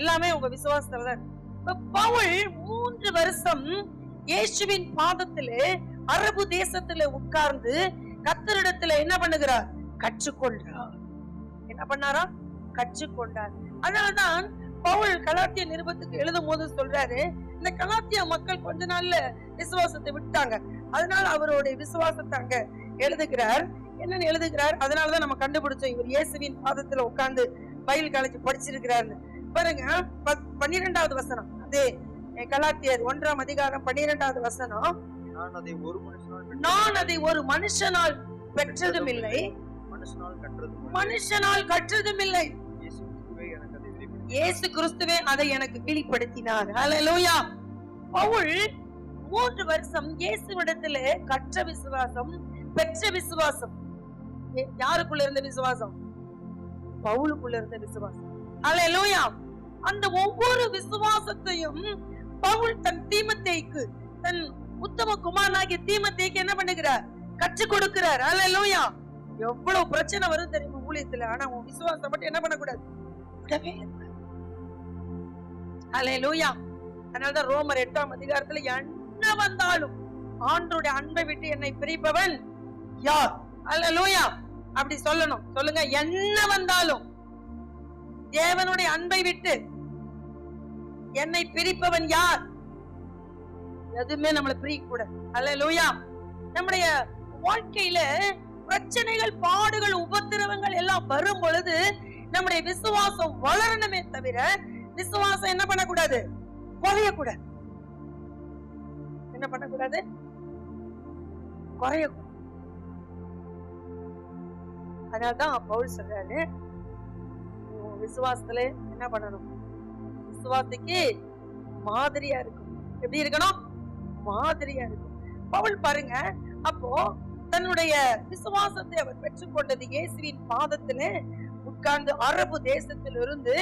எல்லாமே உங்க விசுவாசத்துல தான். பவுல் 3 வருஷம் இயேசுவின் பாதத்திலே அரபு தேசத்துல உட்கார்ந்து கர்த்தரிடத்துல என்ன பண்ணுகிறார்? கற்றுக்கொள்றார். என்ன பண்ணாரா? கற்றுக்கொண்டார். அதனால்தான் பவுல் கலாத்திய நிருபத்துக்கு எழுதும் போது சொல்றாரு, இந்த கலாத்திய மக்கள் கொஞ்ச நாள்ல விசுவாசத்தை விட்டாங்க, அதனால அவருடைய விசுவாசத்தை அங்க எழுதுகிறார். என்னன்னு எழுதுகிறார்? அதனாலதான் நம்ம கண்டுபிடிச்சோம் இவர் இயேசுவின் பாதத்துல உட்கார்ந்து பைபிள் காலேஜ் படிச்சிருக்கிறாருன்னு. பாருங்க 12வது வசனம், அதே கலாத்தியர் 1ஆம் அதிகாரம் 12வது வசனம். நான் அதை ஒரு மனுஷனால் பெற்றதும் இல்லை, மனுஷனால் கற்றதும் இல்லை, இயேசு கிறிஸ்துவே அதை எனக்கு வெளிப்படுத்தினார். ஹல்லேலூயா. பவுல் 3 வருஷம் இயேசுவிடத்திலே கற்ற விசுவாசம், பெற்ற விசுவாசம். யாருக்குள்ள இருந்த விசுவாசம்? பவுலுக்குள்ள இருந்த விசுவாசம். ஹல்லேலூயா. அந்த ஒவ்வொரு விசுவாசத்தையும் பவுல் தன் தீமோத்தேயுக்கு, தன் உத்தம குமாரனாகிய தீமோத்தேயுக்கு என்ன பண்ணுகிறார்? கற்றுக் கொடுக்கிறார். ஹல்லேலூயா. எவ்வளவு பிரச்சனை வரும் தெரியுமா ஊழியத்துல? ஆனா உன் விசுவாசம் மட்டும் என்ன பண்ணக்கூடாது? விடவே கூடாது. ஹல்லேலூயா. அதனாலதான் ரோமர் 8ஆம் அதிகாரத்துல என்ன வந்தாலும் ஆண்டவருடைய அன்பை விட்டு என்னை பிரிப்பவன் யார்? ஹல்லேலூயா. அப்படி சொல்லணும். சொல்லுங்க, என்ன வந்தாலும் தேவனுடைய அன்பை விட்டு என்னை பிரிப்பவன் யார்? எதுவுமே நம்மளை பிரிக்க கூடாது. ஹல்லேலூயா. நம்முடைய வாழ்க்கையில பிரச்சனைகள், பாடுகள், உபத்திரவங்கள் எல்லாம் வரும் பொழுது நம்முடைய விசுவாசம் வளரணுமே தவிர விசுவாசம் என்ன பண்ணக்கூடாது? குறையக்கூடாது. என்ன பண்ணக்கூடாது? குறையக்கூடாது. அதனால்தான் பவுல் சொல்றாரு, விசுவாசத்துல என்ன பண்ணணும்? விசுவாசத்துக்கு மாதிரியா இருக்கணும். எப்படி இருக்கணும்? மாதிரியா இருக்கணும். பவுல் பாருங்க, அப்போ தன்னுடைய விசுவாசத்தை அவர் பெற்றுக்கொண்டது இயேசுவின் பாதத்துல உட்கார்ந்து அரபு தேசத்திலிருந்து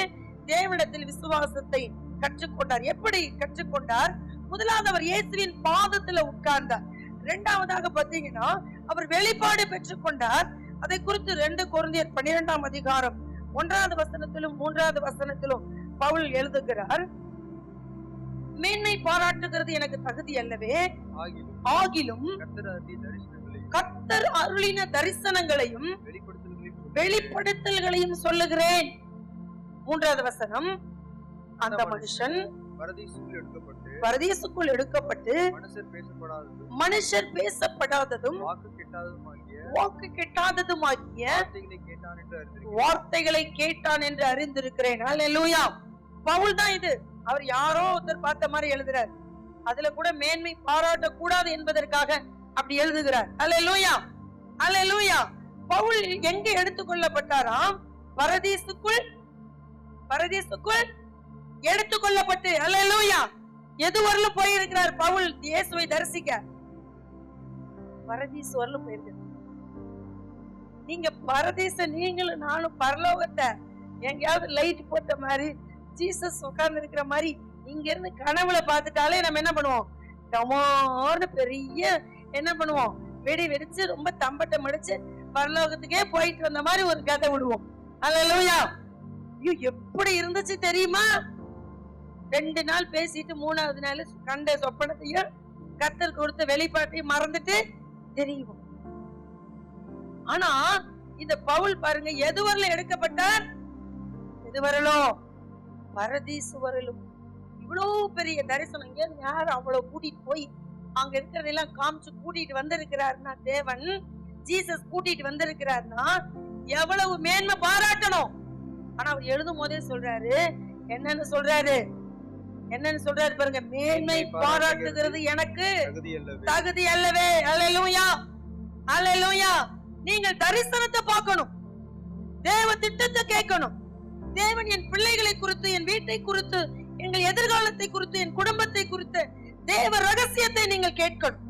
தேவனிடத்தில் விசுவாசத்தை கற்றுக்கொண்டார். எப்படி கற்றுக்கொண்டார்? முதலாவது அவர் இயேசுவின் பாதத்துல உட்கார்ந்தார். இரண்டாவதாக பாத்தீங்கன்னா அவர் வெளிப்பாடு பெற்றுக்கொண்டார். அதை குறித்து 2 கொரிந்தியர் 12ஆம் அதிகாரம் 1வது வசனத்திலும் 3வது வசனத்திலும் பவுல் எழுதுகிறார், மேன்மை பாராட்டுகிறது எனக்கு தகுதி அல்லவே, ஆகிலும் கர்த்தர் அருளின தரிசனங்களையும் வெளிப்படுத்தல்களையும் சொல்லுகிறேன். 3வது வசனம், அந்த மனுஷன் பரதீசுக்குள் எடுக்கப்பட்டு மனுஷர் பேசப்படாததும் வாக்கு கெட்டாததுமாகிய வார்த்தைகளை கேட்டான் என்று அறிந்திருக்கிறேன். அல்லேலூயா. பவுல் தான் இது. அவர் யாரோ ஒருத்தர் பார்த்த மாதிரி எழுதுறார். அதுல கூட மேன்மை பாராட்ட கூடாது என்பதற்காக அப்படி எழுதுகிறார். அல்லேலூயா, அல்லேலூயா. பவுல் எங்க எடுத்துக்கொள்ளப்பட்டாராம்? பரதீசுக்குள் எடுத்துக்கொள்ளப்பட்டு. அல்லேலூயா. எது வரலும் போயிருக்கிறார் பவுல் இயேசுவை தரிசிக்க? பரதீசு வரலும் போயிருக்கிறார். நீங்க பரதீச, நீங்களும் நானும் பரலோகத்தை எங்கேயாவது லைட் போட்ட மாதிரி ஜீசஸ் உட்கார்ந்து இருக்கிற மாதிரி இங்க இருந்து கனவுல பார்த்துட்டாலே நம்ம என்ன பண்ணுவோம்? டமார்னு பெரிய என்ன பண்ணுவோம்? வெடி வெடிச்சு ரொம்ப தம்பட்டம் அடிச்சு பரலோகத்துக்கே போயிட்டு வந்த மாதிரி ஒரு கதை விடுவோம். அல்லேலூயா. எப்படி இருந்துச்சு தெரியுமா? 2 நாள் பேசிட்டு 3வது நாள் கண்ட சொப்பனத்தையும் கர்த்தர் கொடுத்த வெளிப்பாட்டையும் மறந்துட்டு தெரியும். ஆனா இந்த பவுல் பாருங்க, எது வரல எடுக்கப்பட்டார்? எது வரலும்? பரதீசு வரலும். இவ்வளவு பெரிய தரிசனம். இங்க யார் அவ்வளவு கூட்டிட்டு போய் அங்க இருக்கிறதெல்லாம் காமிச்சு கூட்டிட்டு வந்திருக்கிறாருன்னா, தேவன் ஜீசஸ் கூட்டிட்டு வந்திருக்கிறாருன்னா எவ்வளவு மேன்மை பாராட்டணும். ஆனா அவர் எழுதும் போதே சொல்றாரு, என்னன்னு சொல்றாரு பாருங்க, மேன்மை பாராட்டுகிறது எனக்கு தகுதி அல்லவே. அல்லேலூயா, அல்லேலூயா. நீங்கள் தரிசனத்தை பார்க்கணும், தேவ திட்டத்தை கேட்கணும். தேவன் என் பிள்ளைகளை குறித்து, என் வீட்டை குறித்து, எங்கள் எதிர்காலத்தை குறித்து, என் குடும்பத்தை குறித்து தேவ ரகசியத்தை நீங்கள் கேட்கணும்.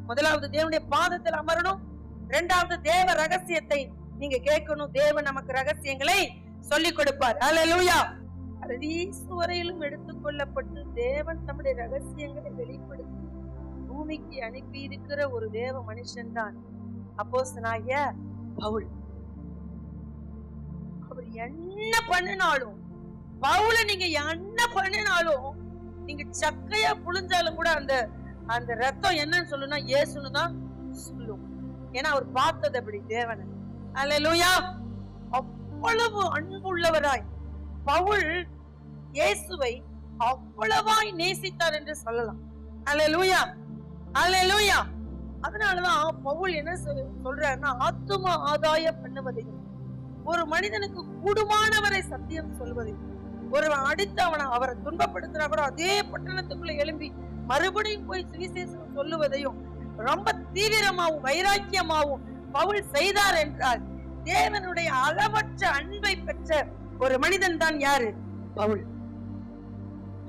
முதலாவது தேவனுடைய பாதத்தில் அமரணும். 2வது தேவ ரகசியத்தை நீங்க கேட்கணும். தேவன் நமக்கு ரகசியங்களை சொல்லிக் கொடுப்பார். அல்லேலூயா. பரதீசு வரையிலும் எடுத்துக்கொள்ளப்பட்டு தேவன் நம்முடைய ரகசியங்களை வெளிப்படுத்தி பூமிக்கு அனுப்பி இருக்கிற ஒரு தேவ மனுஷன் தான் அப்போஸ்தலனாகிய பவுல். அவர் என்ன பண்ணினாலும், பவுல நீங்க என்ன பண்ணினாலும், நீங்க சக்கையா புழிஞ்சாலும் கூட அந்த ரத்தம் என்னன்னு சொல்லுனா இயேசுன்னு தான் சொல்லும். ஏன்னா அவர் பார்த்தது அப்படி தேவனை. அல்லேலூயா. அவ்வளவு அன்புள்ளவராய் பவுல் இயேசுவை அவ்வளவாய் நேசித்தார் என்று சொல்லலாம். அல்லேலூயா, அல்லேலூயா. அதனாலதான் பவுல் என்ன சொல்றாருன்னா, ஆத்தும ஆதாயம் பண்ணுவதையும், ஒரு மனிதனுக்கு கூடுமானவரை சத்தியம் சொல்வதையும், ஒருவன் அடித்து அவரை துன்பப்படுத்தினா கூட அதே பட்டணத்துக்குள்ள எழும்பி மறுபடியும் போய் சுவிசேஷம் சொல்லுவதையும் ரொம்ப தீவிரமாவும் வைராக்கியமாவும் பவுல் செய்தார் என்றால், தேவனுடைய அளவற்ற அன்பை பெற்ற ஒரு மனிதன் தான் யாரு? பவுல்.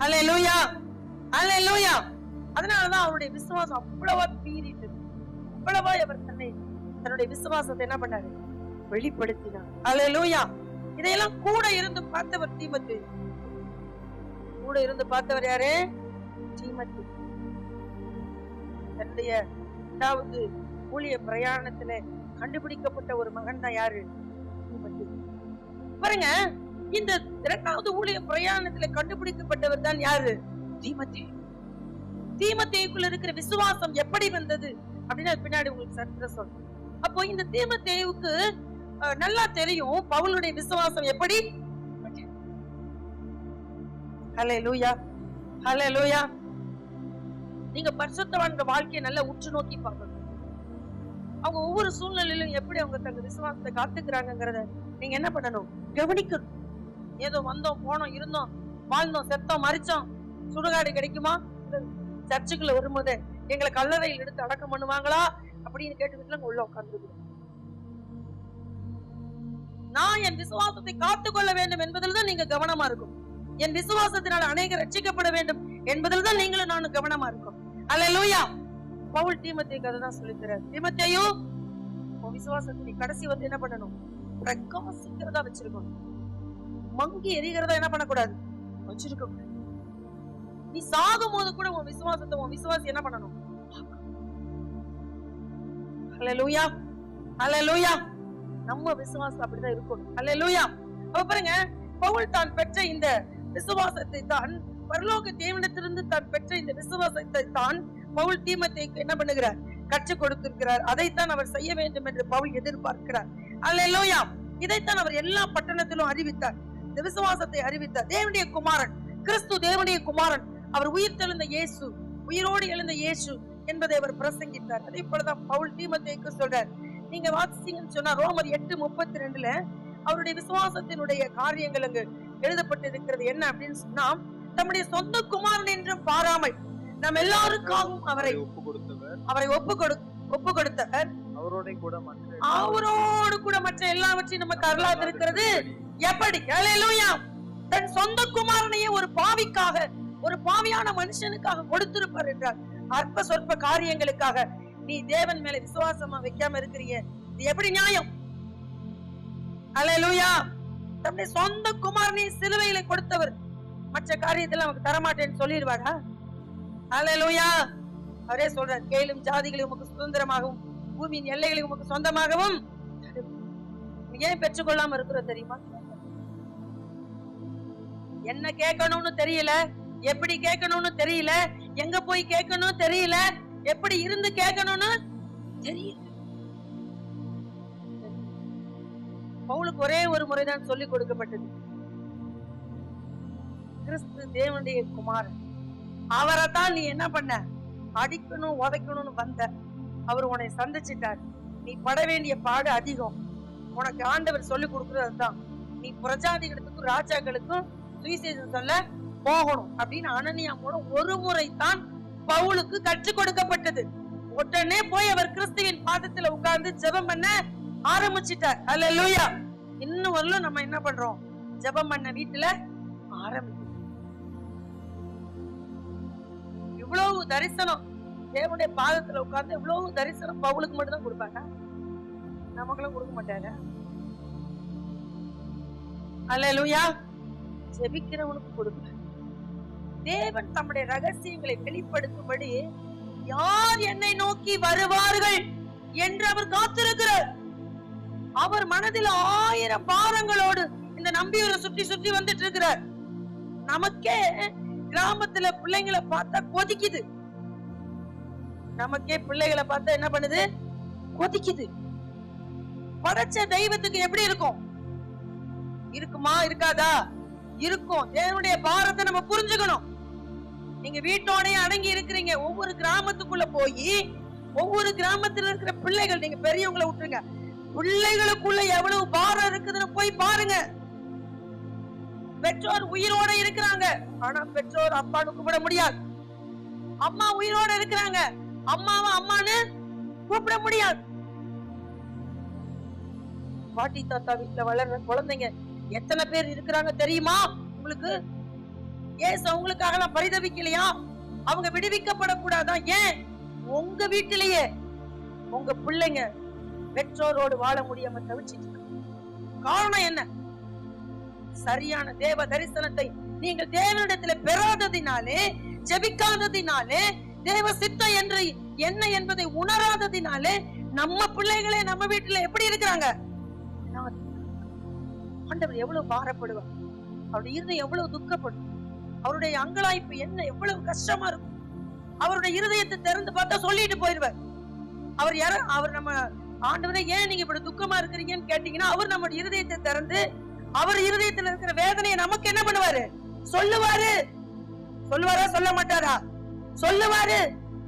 அல்லேலூயா, அல்லேலூயா. அதனாலதான் அவருடைய விசுவாசம் அவ்வளவா பீறிட்டு, அவ்வளவா அவர் தன்னுடைய விசுவாசத்தை என்ன பண்ணாரு? வெளிப்படுத்தினார். அல்லேலூயா. இதையெல்லாம் கூட இருந்து பார்த்தவர் தீமோத்தேயு. கூட இருந்து பார்த்தவர் யாரு? தீமோத்தேயு. தன்னுடைய 2வது ஊழிய பிரயாணத்துல கண்டுபிடிக்கப்பட்ட ஒரு மகன் தான் யாரு? தீமோத்தேயு. பாருங்க, இந்த 2வது ஊழிய பிரயாணத்துல கண்டுபிடிக்கப்பட்டவர் தான் யாரு? தீமோத்தேயு. தீமோத்தேயுக்குள்ள இருக்கிற விசுவாசம் எப்படி வந்தது அப்படின்னா பின்னாடி உங்களுக்கு சற்று சொல்றேன். அப்போ இந்த தீமோத்தேயுவுக்கு நல்லா தெரியும் பவுலுடைய விசுவாசம் எப்படி. ஹல்லேலூயா, ஹல்லேலூயா. நீங்க பரிசுத்தவான்கள் வாழ்க்கையை நல்லா உற்று நோக்கி பார்க்கணும். அவங்க ஒவ்வொரு சூழ்நிலையிலும் எப்படி அவங்க தங்க விசுவாசத்தை காத்துக்கிறாங்கிறத நீங்க என்ன பண்ணணும்? கவனிக்கணும். ஏதோ வந்தோம், போனோம், இருந்தோம், வாழ்ந்தோம், செத்தோம், மரிச்சோம், சுடுகாடு கிடைக்குமா? சர்ச்சுக்குள்ள வரும்போது எங்களை கல்லறையில் எடுத்து அடக்கம் பண்ணுவாங்களா அப்படின்னு கேட்டுக்கிட்டு உள்ள உட்கார்ந்து, நான் நான் என் விசுவாசத்தை காத்துக்கொள்ள வேண்டும் என்பதில் தான் நீங்க கவனமா இருக்கும். என் விசுவாசத்தினால் அநேகர் ரட்சிக்கப்பட வேண்டும் என்பதில் தான் நீங்களும் நானும் கவனமா இருக்கும். அல்லேலூயா. பவுல் தீமோத்தேயுக்கு அதுதான் சொல்லித்தரார். தீமோத்தேயு, உன் விசுவாசத்தை நீ கடைசி வந்து என்ன பண்ணணும்? பிரகாசிக்கிறதா வச்சிருக்கணும். மங்கி எரிகிறதா என்ன பண்ணக்கூடாது? வச்சிருக்க கூடாது. நீ சாகும் போது கூட உன் விசுவாசத்தை உன் விசுவாசி என்ன பண்ணணும்? அல்லேலூயா, அல்லேலூயா. நம்ம விசுவாசம் அப்படிதான் இருக்கணும். அல்லேலூயா. அப்ப பாருங்க, பவுல் தான் பெற்ற இந்த விசுவாசத்தை தான், பரலோக தேவனிடத்திலிருந்து தான் பெற்ற இந்த விசுவாசத்தை தான் பவுல் தீமோத்தேயுக்கு என்ன பண்ணுகிறார்? கற்றுக் கொடுத்திருக்கிறார். அதைத்தான் அவர் செய்ய வேண்டும் என்று பவுல் எதிர்பார்க்கிறார். அல்லேலூயா. இதைத்தான் அவர் எல்லா பட்டணத்திலும் அறிவித்தார். இந்த விசுவாசத்தை அறிவித்தார். தேவனுடைய குமாரன் கிறிஸ்து, தேவனுடைய குமாரன், அவர் உயிர் தெழுந்த இயேசு, உயிரோடு எழுந்த இயேசு என்பதை அவர் பிரசங்கித்தார். அதே போலதான் பவுல் தீமோத்தேயுக்கு சொல்றார். நீங்க வாசிச்சீங்கன்னு சொன்னா ரோமர் 8:32 அவருடைய விசுவாசத்தினுடைய காரியங்கள் அங்கு எழுதப்பட்டு இருக்கிறது. என்ன அப்படின்னு சொன்னா, தம்முடைய சொந்த குமாரன் என்றும் பாராமல் நம் எல்லாருக்காகவும் அவரை ஒப்பு கொடுத்தவர், அவரோடு கூட மற்ற எல்லாவற்றையும் நமக்கு அருளாதிருக்கிறது எப்படி? அல்லேலூயா. தன் சொந்த குமாரனையே ஒரு பாவிக்காக, ஒரு பாவியான மனுஷனுக்காக கொடுத்திருப்பார் என்றால், அற்ப சொற்ப காரியங்களுக்காக நீ தேவன் மேல விசுவாசமா வைக்காம இருக்கிறீங்க, இது எப்படி நியாயம்? அல்லேலூயா. தன்னுடைய சொந்த குமாரனை சிலுவையில கொடுத்தவர் மற்ற காரியத்துல நமக்கு தரமாட்டேன்னு சொல்லிடுவாரா? அல்லேலூயா. அவரே சொல்றார், கேளும் ஜாதிகளை உமக்கு சுதந்திரமாகவும் பூமியின் எல்லைகளை உமக்கு சொந்தமாகவும். ஏன் பெற்றுக்கொள்ளாம இருக்கிற தெரியுமா? என்ன கேட்கணும்னு தெரியல, எப்படி கேட்கணும்னு தெரியல, எங்க போய் கேட்கணும் தெரியல, எப்படி இருந்து கேட்கணும்னு தெரியல. பவுலுக்கு ஒரே ஒரு முறைதான் சொல்லிக் கொடுக்கப்பட்டது. கிறிஸ்து தேவனுடைய குமாரன், அவரை தான் நீ என்ன பண்ண? அடிக்கணும், உதைக்கணும்னு வந்த. அவர் உன்னை சந்திச்சிட்டார். நீ பட வேண்டிய பாடு அதிகம். உனக்கு ஆண்டவர் சொல்லி கொடுக்கறது தான், நீ பிரஜாதிகளுக்கும் ராஜாக்களுக்கும் சுவிசேஷம் சொல்ல போகணும் அப்படின்னு அனனியா மூலம் ஒரு முறை தான் பவுலுக்கு கற்றுக் கொடுக்கப்பட்டது. உடனே போய் அவர் கிறிஸ்துவின் பாதத்துல உட்கார்ந்து ஜெபம் பண்ண ஆரம்பிச்சிட்டார். அல்லேலூயா. இன்னும் வரலும் நம்ம என்ன பண்றோம்? ஜெபம் பண்ண வீட்டுல ஆரம்பிக்கும். இவ்வளவு தரிசனம் தேவனுடைய பாதத்துல உட்கார்ந்து இவ்வளவு தரிசனம் பவுலுக்கு மட்டும் தான் கொடுப்பாங்க, நமக்கெல்லாம் கொடுக்க மாட்டாங்க. அல்லேலூயா. ஜெபிக்கிறவனுக்கு கொடுப்பார். தேவன் தம்முடைய ரகசியங்களை வெளிப்படுத்தும்படி யார் என்னை நோக்கி வருவார்கள் என்று அவர் காத்திருக்கிறார். அவர் மனதில் 1000 பாரங்களோடு இந்த நம்பியூரை சுற்றி சுற்றி வந்துட்டு இருக்கிறார். நமக்கே கிராமத்துல பிள்ளைங்களை பார்த்தா கொதிக்குது. நமக்கே பிள்ளைகளை பார்த்தா என்ன பண்ணுது? கொதிக்குது. படைச்ச தெய்வத்துக்கு எப்படி இருக்கும்? இருக்குமா? இருக்காதா? இருக்கும். தேவனுடைய பாரத்தை நம்ம புரிஞ்சுக்கணும். நீங்க வீட்டோடய அடங்கி இருக்கிறீங்க. ஒவ்வொரு கிராமத்துக்குள்ள போய் ஒவ்வொரு கிராமத்துல இருக்கிற பிள்ளைகள், நீங்க பெரியவங்களை விட்டுருங்க, பிள்ளைகளுக்குள்ள எவ்வளவு பாரம் இருக்குதுன்னு போய் பாருங்க. பெற்றோர் உயிரோட இருக்கிறாங்க, ஆனா பெற்றோர் அப்பான்னு கூப்பிட முடியாது. அம்மா உயிரோட இருக்கிறாங்க, அம்மாவை அம்மான்னு கூப்பிட முடியாது. பாட்டி தாத்தா வீட்டுல வளர்ற குழந்தைங்க எத்தனை பேர் இருக்கிறாங்க தெரியுமா உங்களுக்கு? ஏசு அவங்களுக்காக எல்லாம் பரிதவிக்கலையா? அவங்க விடுவிக்கப்படக்கூடாதா? ஏன்? உங்க வீட்டிலேயே உங்க பிள்ளைங்க பெற்றோரோடு வாழ முடியாம தவிச்சிட்டு. காரணம் என்ன? சரியான தேவ தரிசனத்தை நீங்கள் தேவனிடத்துல பெறாததினாலே, ஜெபிக்காததினாலே, தேவ சித்தம் என்று என்ன என்பதை உணராததினாலே நம்ம பிள்ளைகளே நம்ம வீட்டுல எப்படி இருக்கிறாங்க? ஆண்டவர் எவ்வளவு பாரப்படுவார், அவருடைய இருதயம் எவ்வளவு துக்கப்படும், அவருடைய அங்கலாய்ப்பு என்ன எவ்வளவு கஷ்டமா இருக்கும். அவருடைய இருதயத்தை திறந்து பார்த்தா சொல்லிட்டு போயிடுவார். அவர் நம்ம ஆண்டவரே ஏன் நீங்க இப்படி துக்கமா இருக்கிறீங்கன்னு கேட்டீங்கன்னா, அவர் நம்முடைய இருதயத்தை திறந்து அவர் இருதயத்துல இருக்கிற வேதனையை நமக்கு என்ன பண்ணுவாரு? சொல்லுவாரு. சொல்லுவாரா? சொல்ல மாட்டாரா? சொல்லுவாரு.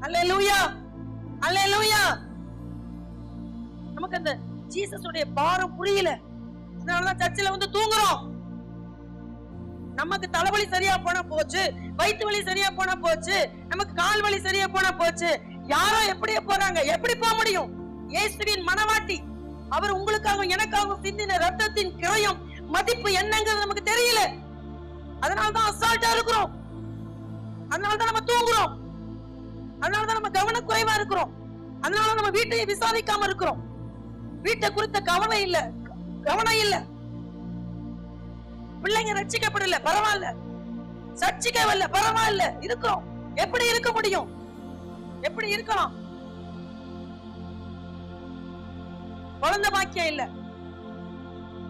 அல்லேலூயா, அல்லேலூயா. நமக்கு அந்த ஜீசஸ் உடைய பாரம் புரியல, அதனாலதான் சர்ச்சில் வந்து தூங்குறோம். நமக்கு தலைவலி சரியா போனா போச்சு, வயிற்று வலி சரியா போனா போச்சு, நமக்கு கால் வலி சரியா போனா போச்சு. யாரோ எப்படியே போறாங்க, எப்படி போக முடியும்? இயேசுவின் மனவாட்டி அவர் உங்களுக்காகவும் எனக்காகவும் சிந்தின ரத்தத்தின் கிரயம் மதிப்பு என்னங்கிறது நமக்கு தெரியல. அதனாலதான் அசால்ட்டா இருக்கிறோம், அதனாலதான் நம்ம தூங்குறோம், அதனாலதான் நம்ம கவனக்குறைவா இருக்கிறோம், அதனால நம்ம வீட்டையே விசாரிக்காம இருக்கிறோம். வீட்டை குறித்த கவனம் இல்ல. பிள்ளைங்க ரட்சிக்கப்படல, பரவாயில்ல. சர்ச்சைக்கவல்ல, பரவாயில்ல. இருக்கிறோம். எப்படி இருக்க முடியும்? எப்படி இருக்கலாம்? குழந்தை பாக்கியம் இல்ல,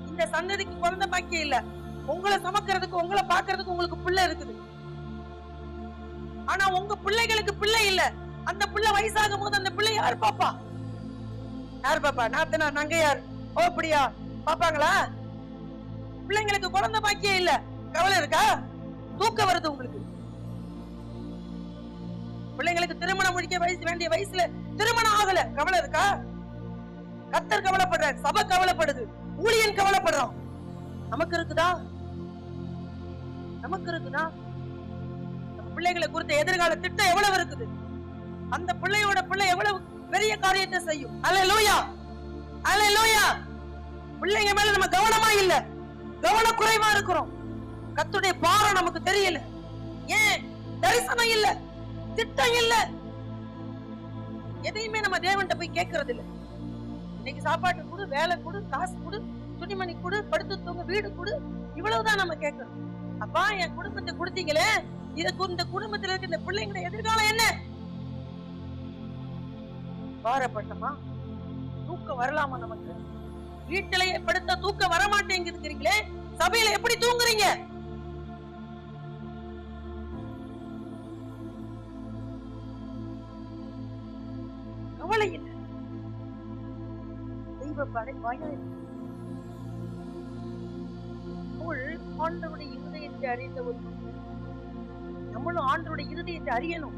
இந்த சந்ததிக்கு குழந்தை பாக்கியம் இல்ல. உங்களை சுமக்கிறதுக்கு, உங்களை பாக்குறதுக்கு உங்களுக்கு பிள்ளை இருக்குது. ஆனா உங்க பிள்ளைகளுக்கு பிள்ளை இல்ல. அந்த பிள்ளை வயசாகும் போது அந்த பிள்ளை யார் பாப்பா? யார் பாப்பா? நாத்தனா, நங்கையார், ஓ அப்படியா பாப்பாங்களா? பிள்ளைங்களுக்கு குழந்தை பாக்கியம் இல்ல. கவலை இருக்கா? தூக்கம் வருது உங்களுக்கு. பிள்ளைங்களுக்கு திருமணம் முடிக்க வேண்டிய வயசுல திருமணம் ஆகல. கவலை இருக்கா? கர்த்தர் கவலைப்படுறார், சபை கவலைப்படுது, ஊழியன் கவலைப்படுறான். நமக்கு இருக்குதா? நமக்கு இருக்குதா? பிள்ளைகளை குறித்த எதிர்கால திட்டம் எவ்வளவு இருக்குது? அந்த பிள்ளையோட பிள்ளை எவ்வளவு பெரிய காரியத்தை செய்யும். அல்லேலூயா, அல்லேலூயா. பிள்ளைங்க மேல நம்ம கவனமா இல்ல, கவனக்குறைவா இருக்கிறோம். கர்த்தருடைய பாரம் நமக்கு தெரியல. ஏன்? தரிசனம் இல்ல, திட்டம் இல்ல. எதையுமே நம்ம தேவன்கிட்ட போய் கேட்கறது இல்ல. இன்னைக்கு சாப்பாட்டு கொடு, வேலை கொடு, காசு கொடு, துணிமணி கொடு, படுத்து தூங்க வீடு கொடு, இவ்வளவுதான் நம்ம கேட்கறோம். அப்பா என் குடும்பத்தை கொடுத்தீங்களே, இந்த குடும்பத்துல இருக்க இந்த பிள்ளைங்களோட எதிர்காலம் என்ன? பாரப்பட்டமா? தூக்கம் வரலாமா நமக்கு? வீட்டிலேயே படுத்த தூக்கம் வரமாட்டேங்குதுங்கிறீங்களே, சபையில எப்படி தூங்குறீங்க? கவலை இல்லை, தெய்வ பயம். ஆண்டவருடைய இருதயத்தை அறிந்த ஒரு நம்மளும் ஆண்டவருடைய இருதயத்தை அறியணும்.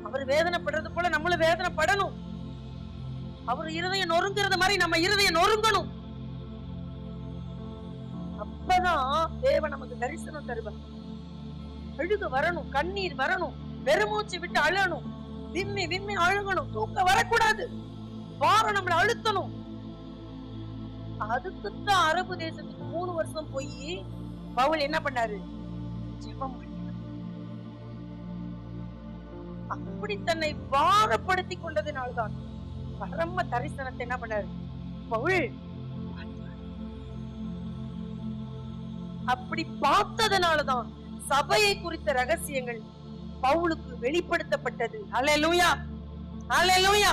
அவர் வேதனைப்படுறது போல நம்மளும் வேதனைப்படணும். அவர் இருதயம் நொறுங்கிறது மாதிரி நம்ம இருதயம் நொறுங்கணும். அப்பதான் தேவன் நமக்கு தரிசனம் தருவார். அழுக வரணும், கண்ணீர் வரணும், பெருமூச்சு விட்டு அழணும், விம்மி விம்மி அழுகணும். தூக்கம் வரக்கூடாது, வாரம் நம்மளை அழுத்தணும். அதுக்குத்தான் அரபு தேசத்துக்கு 3 வருஷம் போய் பவுல் என்ன பண்ணாரு? ஜெபம் பண்ணாரு. அப்படி தன்னை பாரப்படுத்தி கொண்டதுனால்தான் பரம தரிசனத்தை என்ன பண்ணாரு பவுல்? அப்படி பார்த்ததுனாலதான் சபையை குறித்த ரகசியங்கள் பவுலுக்கு வெளிப்படுத்தப்பட்டது. அல்லேலூயா, அல்லேலூயா.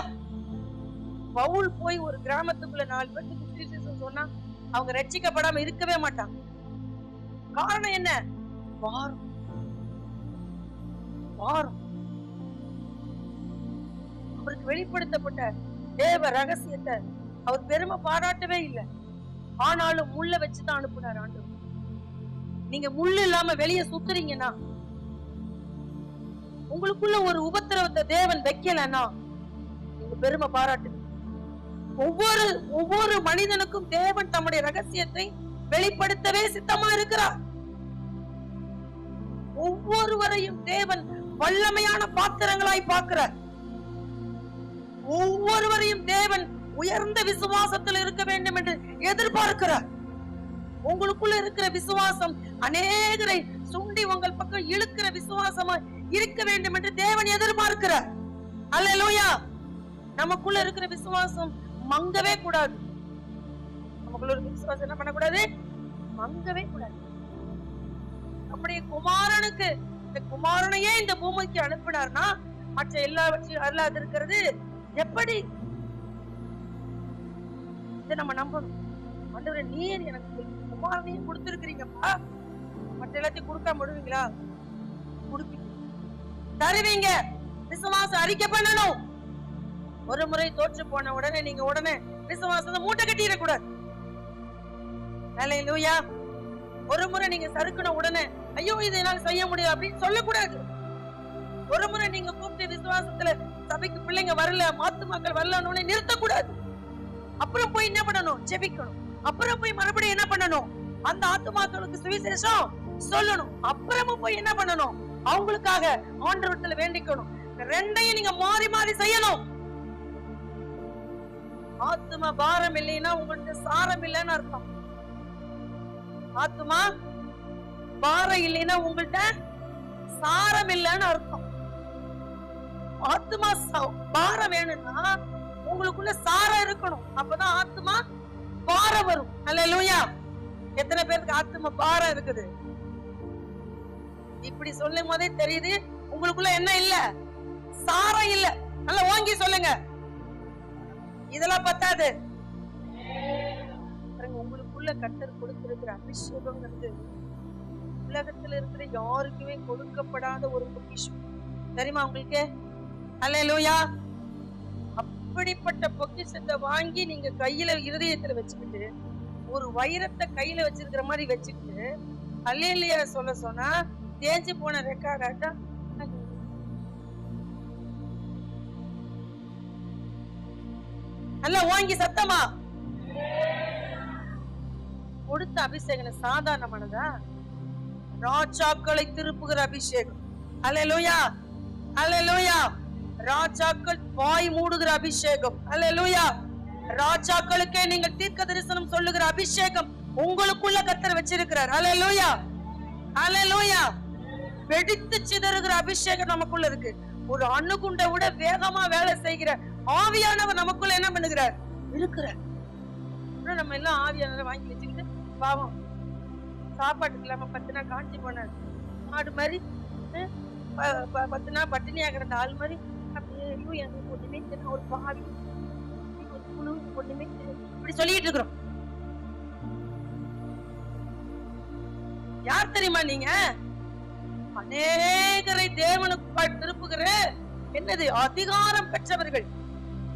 பவுல் போய் ஒரு கிராமத்துக்குள்ள 4 பேருக்கு சுவிசேஷம் சொன்னா அவங்க ரட்சிக்கப்படாம இருக்கவே மாட்டாங்க. காரணம் என்ன? வாரம் வாரம் அவருக்கு வெளிப்படுத்தப்பட்ட தேவ ரகசியத்தை அவர் பெருமை பாராட்டவே இல்லை. ஆனாலும் முள்ள வச்சுதான் அனுப்புனார் ஆண்டவர். நீங்க முள்ளு இல்லாம வெளியே சுத்துறீங்கன்னா, உங்களுக்குள்ள ஒரு உபத்திரவத்தை தேவன் வைக்கலன்னா நீங்க பெருமை பாராட்டு. ஒவ்வொரு மனிதனுக்கும் தேவன் தம்முடைய ரகசியத்தை வெளிப்படுத்தவே சித்தமா இருக்கிறார். ஒவ்வொருவரையும் தேவன் வல்லமையான பாத்திரங்களாய் பார்க்கிறார். ஒவ்வொருவரையும் தேவன் உயர்ந்த விசுவாசத்தில் இருக்க வேண்டும் என்று எதிர்பார்க்கிறார். உங்களுக்குள்ள இருக்கிற விசுவாசம் அநேகரை சுண்டி உங்கள் பக்கம் இழுக்கிற விசுவாசமா இருக்க வேண்டும் என்று தேவன் எதிர்பார்க்கிறார். அல்லேலூயா. நமக்குள்ள இருக்கிற விசுவாசம் மங்கவே கூடாது. நமக்குள்ள இருக்கிற விசுவாசம் என்ன பண்ணக்கூடாது? மங்கவே கூடாது. அப்படியே குமாரனுக்கு, இந்த குமாரனையே இந்த பூமிக்கு அனுப்பினார்னா மற்ற எல்லாவற்றையும் அருளாது இருக்கிறது எப்படி? இதை நம்ம நம்பணும். ஆண்டவரே, நீர் எனக்கு குமாரனையும் கொடுத்திருக்கிறீங்கப்பா, மற்ற எல்லாத்தையும் கொடுக்காம விடுவீங்களா? கொடுப்பீங்க, தருவீங்க. விசுவாசம் அறிக்கை பண்ணணும். ஒரு முறை தோற்று போன உடனே நீங்க உடனே விசுவாசத்தை மூட்டை கட்டிடக்கூடாது. அல்லேலூயா. ஒரு முறை நீங்க சறுக்குன உடனே ஐயோ இதை என்னால செய்ய முடியாது அப்படின்னு சொல்லக்கூடாது. ஒரு முறை நீங்க கூப்பிட்டு விசுவாசத்துல சபைக்கு பிள்ளைங்க வரல, மாத்து மக்கள் வரலன்னு நிறுத்தக்கூடாது. அப்புறம் போய் என்ன பண்ணணும்? ஜெபிக்கணும். அப்புறம் போய் மறுபடியும் என்ன பண்ணணும்? அந்த ஆத்துமாக்களுக்கு சுவிசேஷம் சொல்லணும். அப்புறமும் போய் என்ன பண்ணணும்? அவங்களுக்காக ஆண்டவரத்துல வேண்டிக்கணும். ரெண்டையும் நீங்க மாறி மாறி செய்யணும். ஆத்தும பாரம் இல்லைன்னா உங்கள்ட்ட சாரம் இல்லைன்னு அர்த்தம். ஆத்துமா பாரம் இல்லைன்னா உங்கள்ட்ட சாரம் இல்லைன்னு அர்த்தம். ஆத்துமா பாரம் வேணும்னா உங்களுக்குள்ள சாரம் இருக்கணும். அப்பதான் ஆத்துமா பாரம் வரும். அல்லேலூயா. எத்தனை பேருக்கு ஆத்தும பாரம் இருக்குது? இப்படி சொல்லும் போதே தெரியுது உங்களுக்குள்ள என்ன இல்ல, சாரம் இல்ல. நல்லா ஓங்கி சொல்லுங்க. இதெல்லாம் பத்தாது. உங்களுக்குள்ள கர்த்தர் கொடுத்திருக்கிற அபிஷேகம்ங்கிறது உலகத்துல இருக்கிற யாருக்குமே கொடுக்கப்படாத ஒரு பொக்கிஷம். தெரியுமா உங்களுக்கு? அல்லேலூயா. அப்படிப்பட்ட பொக்கிஷத்தை வாங்கி நீங்க கையில இருதயத்துல வச்சுக்கிட்டு ஒரு வைரத்தை கையில வச்சிருக்கிற மாதிரி வச்சுக்கிட்டு அல்லேலூயா சொல்ல சொன்னா தேஞ்சு போன ரெக்கார்டாட்டா நல்லா வாங்கி சத்தமா கொடுத்த அபிஷேகம் சாதாரணமானதா? ராஜாக்களை திருப்புகிற அபிஷேகம். அல்லேலூயா, அல்லேலூயா. ராஜாக்கள் வாய் மூடுகிற அபிஷேகம். அல்லேலூயா. ராஜாக்களுக்கே நீங்க தீர்க்க தரிசனம் சொல்லுகிற அபிஷேகம் உங்களுக்குள்ள கர்த்தர் வச்சிருக்கிறார். அல்லேலூயா, அல்லேலூயா. வெடித்து சிதறுகிற அபிஷேகம் நமக்குள்ள இருக்கு. ஒரு அணுகுண்டை விட வேகமா வேலை செய்கிற ஆவியானவர் நமக்குள்ள என்ன பண்ணுகிறார்? இருக்கிறார். நம்ம எல்லாம் ஆவியானவரை வாங்கி வச்சுக்கிட்டு பாவம் சாப்பாட்டுக்கு இல்லாம 10 நாள் காஞ்சி போனார் மாடு மாதிரி, 10 நாள் பட்டினியா கிடந்த ஆள் மாதிரி அப்படியே எனக்கு ஒண்ணுமே தெரியல, ஒரு பாவி ஒண்ணுமே இப்படி சொல்லிட்டு இருக்கிறோம். யார் தெரியுமா நீங்க? அநேகரை தேவனுக்கு திருப்புகிற என்னது அதிகாரம் பெற்றவர்கள்,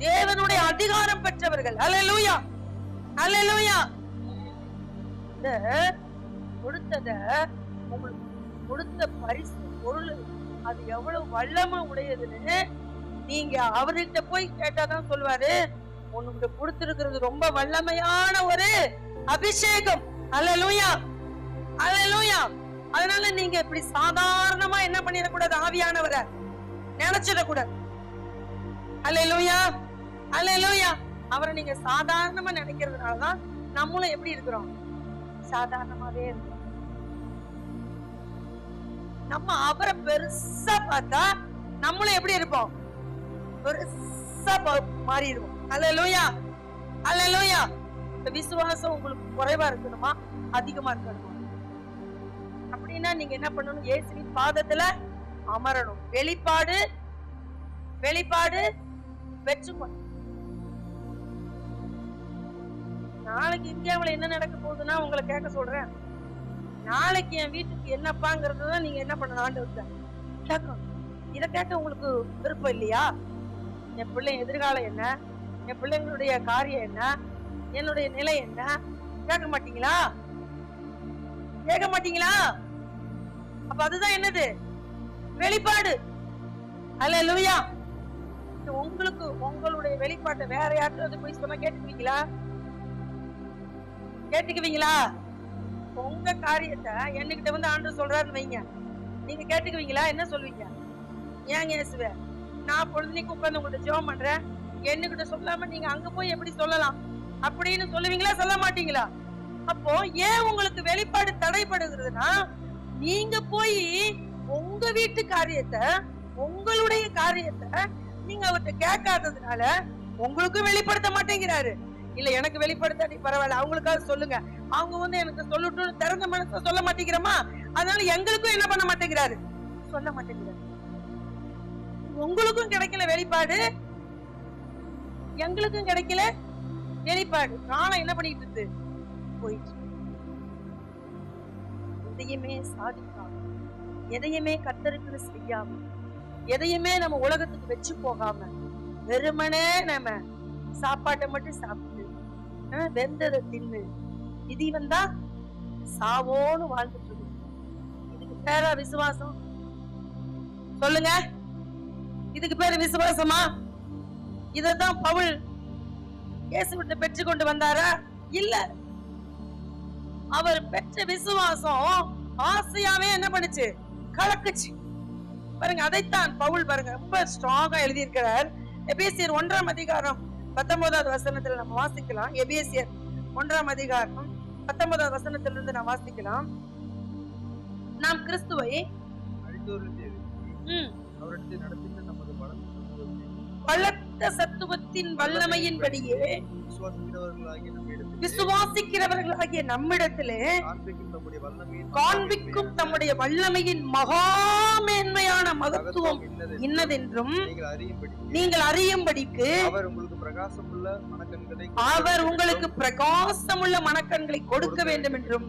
தேவனுடைய அதிகாரம் பெற்றவர்கள். அல்லேலூயா, அல்லேலூயா. கொடுத்தத உங்களுக்கு கொடுத்த பரிசு பொருள் அது எவ்வளவு வல்லமை உடையதுன்னு நீங்க அவர்கிட்ட போய் கேட்டாதான் சொல்லுவாரு. உனக்கு கொடுத்திருக்கிறது ரொம்ப வல்லமையான ஒரு அபிஷேகம். அல்லேலூயா, அல்லேலூயா. அதனால நீங்க இப்படி சாதாரணமா என்ன பண்ணிடக்கூடாது? ஆவியானவரை நினைச்சிடக்கூடாது. அல்லேலூயா, அல்லேலூயா. அவரை நீங்க சாதாரணமா நினைக்கிறதுனாலதான் நம்மளும் எப்படி இருக்கிறோம்? சாதாரணமாவே இருக்கிறோம். நம்ம அவரை பெருசா பார்த்தா நம்மளும் எப்படி இருப்போம்? பெருசா மாறிடுவோம். அல்லேலூயா, அல்லேலூயா. இந்த விசுவாசம் உங்களுக்கு குறைவா இருக்கணுமா அதிகமா இருக்கணுமா? அப்படின்னா நீங்க என்ன பண்ணணும்? இயேசுவின் பாதத்துல அமரணும். வெளிப்பாடு வெளிப்பாடு பெற்றுக்கணும். நாளைக்கு இந்தியாவுல என்ன நடக்க போகுதுன்னா உங்களை கேட்க சொல்றேன். நாளைக்கு என் வீட்டுக்கு என்னப்பாங்கிறதுதான் நீங்க என்ன பண்ணணும்? ஆண்டவர்கிட்ட கேட்கணும். இதை கேட்க உங்களுக்கு விருப்பம் இல்லையா? என் பிள்ளை எதிர்காலம் என்ன, என் பிள்ளைங்களுடைய காரியம் என்ன, என்னுடைய நிலை என்ன கேட்க மாட்டீங்களா? கேட்க மாட்டீங்களா? அப்ப அதுதான் என்னது? வெளிப்பாடு. அல்லேலூயா. உங்களுக்கு உங்களுடைய வெளிப்பாட்டை வேற யார்கிட்ட போய் சொன்னா கேட்டுக்குவீங்களா? கேட்டுக்குவீங்களா? உங்க காரியத்தை என்கிட்ட வந்து ஆண்டவர் சொல்றாருன்னு வைங்க, நீங்க கேட்டுக்குவீங்களா? என்ன சொல்வீங்க? ஏங்க இயேசுவே, நான் பொழுதுனைக்கு உட்கார்ந்து உங்கள்ட்ட ஜெபம் பண்றேன், என்கிட்ட சொல்லாம நீங்க அங்க போய் எப்படி சொல்லலாம் அப்படின்னு சொல்லுவீங்களா? சொல்ல மாட்டீங்களா? அப்போ ஏன் உங்களுக்கு வெளிப்பாடு தடைபடுகிறதுனா, நீங்க போய் உங்க வீட்டு காரியத்தை, உங்களுடைய காரியத்தை நீங்க அவர்கிட்ட கேட்காததுனால உங்களுக்கும் வெளிப்படுத்த மாட்டேங்கிறாரு. இல்ல எனக்கு வெளிப்படுத்தாட்டி பரவாயில்ல, அவங்களுக்காக சொல்லுங்க, அவங்க வந்து எனக்கு சொல்லட்டும் திறந்த மனசை சொல்ல மாட்டேங்கிறோமா, அதனால எங்களுக்கும் என்ன பண்ண மாட்டேங்கிறாரு? சொல்ல மாட்டேங்கிறாரு. உங்களுக்கும் கிடைக்கல வெளிப்பாடு, எங்களுக்கும் கிடைக்கல வெளிப்பாடு. காலம் என்ன பண்ணிட்டு இருக்கு? போயிட்டு. எதையுமே சாதிக்காம, எதையுமே கர்த்தருக்கு செய்யாம, எதையுமே நம்ம உலகத்துக்கு வச்சு போகாம வெறுமனே நம்ம சாப்பாட்டை மட்டும் சாப்பிட்டு வெந்ததை தின்னு இது வந்தா சாவோன்னு வாழ்ந்துட்டு இருக்கோம். இதுக்கு பேரா விசுவாசம்? சொல்லுங்க, இதுக்கு பேரு விசுவாசமா? இததான் பவுல் இயேசுவிட்ட பெற்று கொண்டு வந்தாரா? இல்ல. அவர் பெற்ற விசுவாசம் ஆசையாவே என்ன பண்ணுச்சு? கலக்குச்சு. பாருங்க, அதைத்தான் பவுல் பாருங்க ரொம்ப ஸ்ட்ராங்கா எழுதி இருக்கிறார். எபேசியர் 1ஆம் அதிகாரம் 19வது வசனத்துல நம்ம வாசிக்கலாம். எபேசியர் 1ஆம் அதிகாரம் 19வது வசனத்திலிருந்து நாம் வாசிக்கலாம். நாம் கிறிஸ்துவை பலத்த சத்துவத்தின் வல்லமையின்படியே விசுவாசிக்கிறவர்களாகிய நம்மிடத்திலே காண்பிக்கும் தம்முடைய வல்லமையின் மகாமேன்மையான மகத்துவம் இன்னதென்றும் நீங்கள் அறியும்படிக்கு அவர் உங்களுக்கு பிரகாசமுள்ள மனக்கண்களை கொடுக்க வேண்டும் என்றும்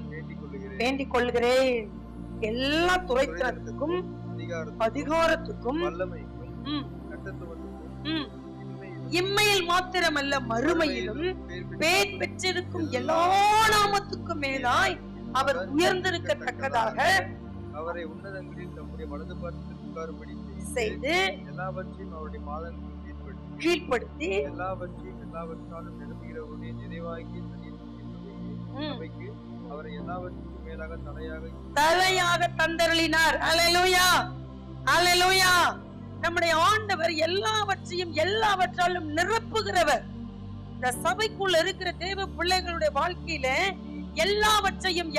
வேண்டிக் கொள்கிறேன். எல்லா துறைத்தனத்துக்கும் அதிகாரத்துக்கும் இம்மையில் மாத்திரமல்ல மறுமையிலும் பேர் பெற்றிருக்கும் எல்லா நாமத்துக்கும் மேலாய் அவர் உயர்ந்திருக்கத்தக்கதாக அவரை உன்னதங்களில் தம்முடைய வலது பாதத்தில் உட்காரும்படி செய்து எல்லாவற்றையும் அவருடைய பாதங்களில் கீழ்ப்படுத்தி எல்லாவற்றாலும் நிரம்புகிறவருடைய நிறைவாகிய சபைக்கு அவரை எல்லாவற்றுக்கும் மேலாக தலையாக தந்தருளினார். அல்லேலூயா, அல்லேலூயா. நம்முடைய ஆண்டவர் எல்லாவற்றாலும் நிரப்புகிறவர். இந்த சபைக்குள்ள இருக்கிற தேவ பிள்ளைகளுடைய வாழ்க்கையில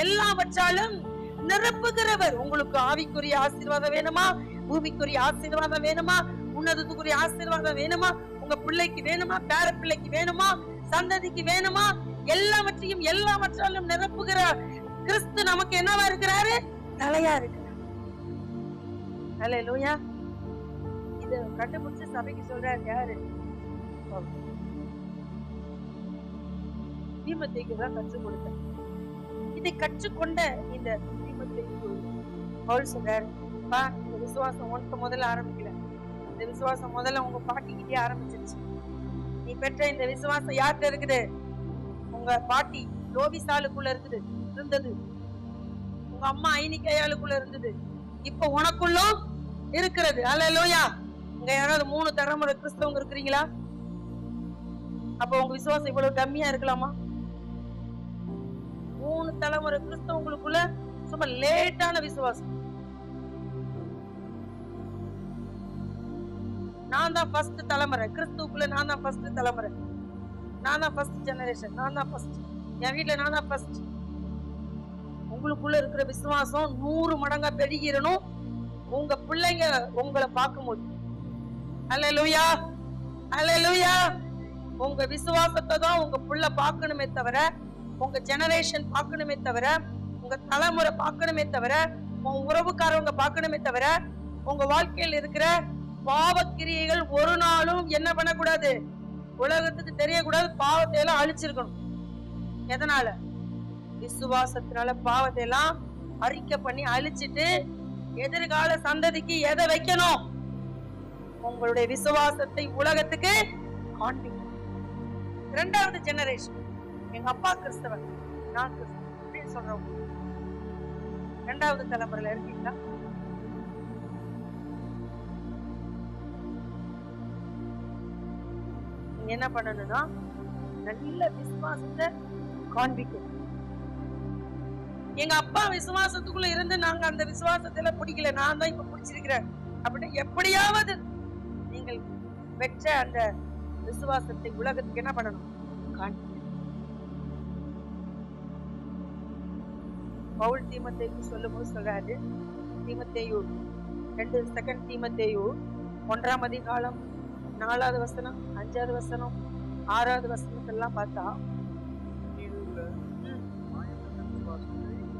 எல்லாவற்றாலும் நிரப்புகிறவர். உங்களுக்கு ஆவிக்குரிய ஆசீர்வாதம் வேணுமா, பூமிக்குரிய ஆசீர்வாதம் வேணுமா, உன்னதத்துக்குரிய ஆசீர்வாதம் வேணுமா, உங்க பிள்ளைக்கு வேணுமா, பேர பிள்ளைக்கு வேணுமா, சந்ததிக்கு வேணுமா, எல்லாவற்றாலும் நிரப்புகிறார். கிறிஸ்து நமக்கு என்னவா இருக்கிறாரு? தலையா இருக்கிறார். அல்லேலூயா. இத கண்டுபிடிச்சு சபைக்கு சொல்றாரு யாரு? தீமோத்தேயுக்கு தான் கற்றுக் கொடுத்தார். இதை கற்றுக்கொண்ட இந்த தீமோத்தேயுக்கு பவுல் சொல்றாரு, பா, இந்த விசுவாசம் உனக்கு முதல்ல ஆரம்பிக்கல, இந்த விசுவாசம் முதல்ல உங்க பாட்டிக்கிட்டே ஆரம்பிச்சிருச்சு. நீ பெற்ற இந்த விசுவாசம் யார்கிட்ட இருக்குது? உங்க பாட்டி லோபிசாலுக்குள்ள இருந்தது, உங்க அம்மா ஐனிக்கையாளுக்குள்ள இருந்தது, இப்ப உனக்குள்ளும் இருக்கிறது. அல்லேலூயா. இங்க யாராவது 3 தலைமுறை கிறிஸ்தவங்க இருக்கிறீங்களா? அப்ப உங்க விசுவாசம் இவ்வளவு கம்மியா இருக்கலாமா? 3 தலைமுறை கிறிஸ்தவங்களுக்குள்ள சும்மா லேட்டான விசுவாசம். நான் தான் ஃபர்ஸ்ட் தலைமுறை கிறிஸ்துவுக்குள்ள, நான் தான் ஃபர்ஸ்ட் தலைமுறை, நான் தான் ஃபர்ஸ்ட் ஜெனரேஷன், நான் தான் ஃபர்ஸ்ட், என் வீட்டுல நான் தான் ஃபர்ஸ்ட். உங்களுக்குள்ள இருக்கிற விசுவாசம் 100 மடங்கா பெருகிரணும் உங்க பிள்ளைங்க உங்களை பார்க்கும்போது. அல்லேலூயா, அல்லேலூயா. உங்க விசுவாசத்தை தான் உங்க புள்ள பார்க்கணுமே தவிர, உங்க ஜெனரேஷன் பார்க்கணுமே தவிர, உங்க தலைமுறை பார்க்கணுமே தவிர, உங்க உறவுக்காரவங்க பார்க்கணுமே தவிர, உங்க வாழ்க்கையில் இருக்கிற பாவக்கிரியைகள் ஒரு நாளும் என்ன பண்ணக்கூடாது? உலகத்துக்கு தெரியக்கூடாது. பாவத்தை எல்லாம் அழிச்சிருக்கணும். எதனால? விசுவாசத்தினால பாவத்தை எல்லாம் அறிக்கை பண்ணி அழிச்சிட்டு எதிர்கால சந்ததிக்கு எதை வைக்கணும்? உங்களுடைய விசுவாசத்தை உலகத்துக்கு காண்பிக்கணும். 2வது ஜெனரேஷன், எங்க அப்பா கிறிஸ்தவன், நான் கிறிஸ்தவன் அப்படின்னு சொல்றவங்க 2வது தலைமுறையில இருக்கீங்களா? நீங்க என்ன பண்ணணும்னா நல்ல விசுவாசத்தை காண்பிக்கணும். எங்க அப்பா விசுவாசத்துக்குள்ள இருந்து நாங்க அந்த விசுவாசத்துல பிடிக்கல, நான் தான் இப்ப பிடிச்சிருக்கிறேன் அப்படின்னு எப்படியாவது நீங்கள் பெற்ற அந்த விசுவாசத்தை உலகத்துக்கு என்ன பண்ணணும்? காண்பிக்கணும். பவுல் தீமோத்தேயுக்கு சொல்லும்போது சொல்றாரு, தீமோத்தேயு 2 தீமோத்தேயு 1ஆம் அதிகாரம் 4வது வசனம், 5வது வசனம், 6வது வசனத்தெல்லாம் பார்த்தா,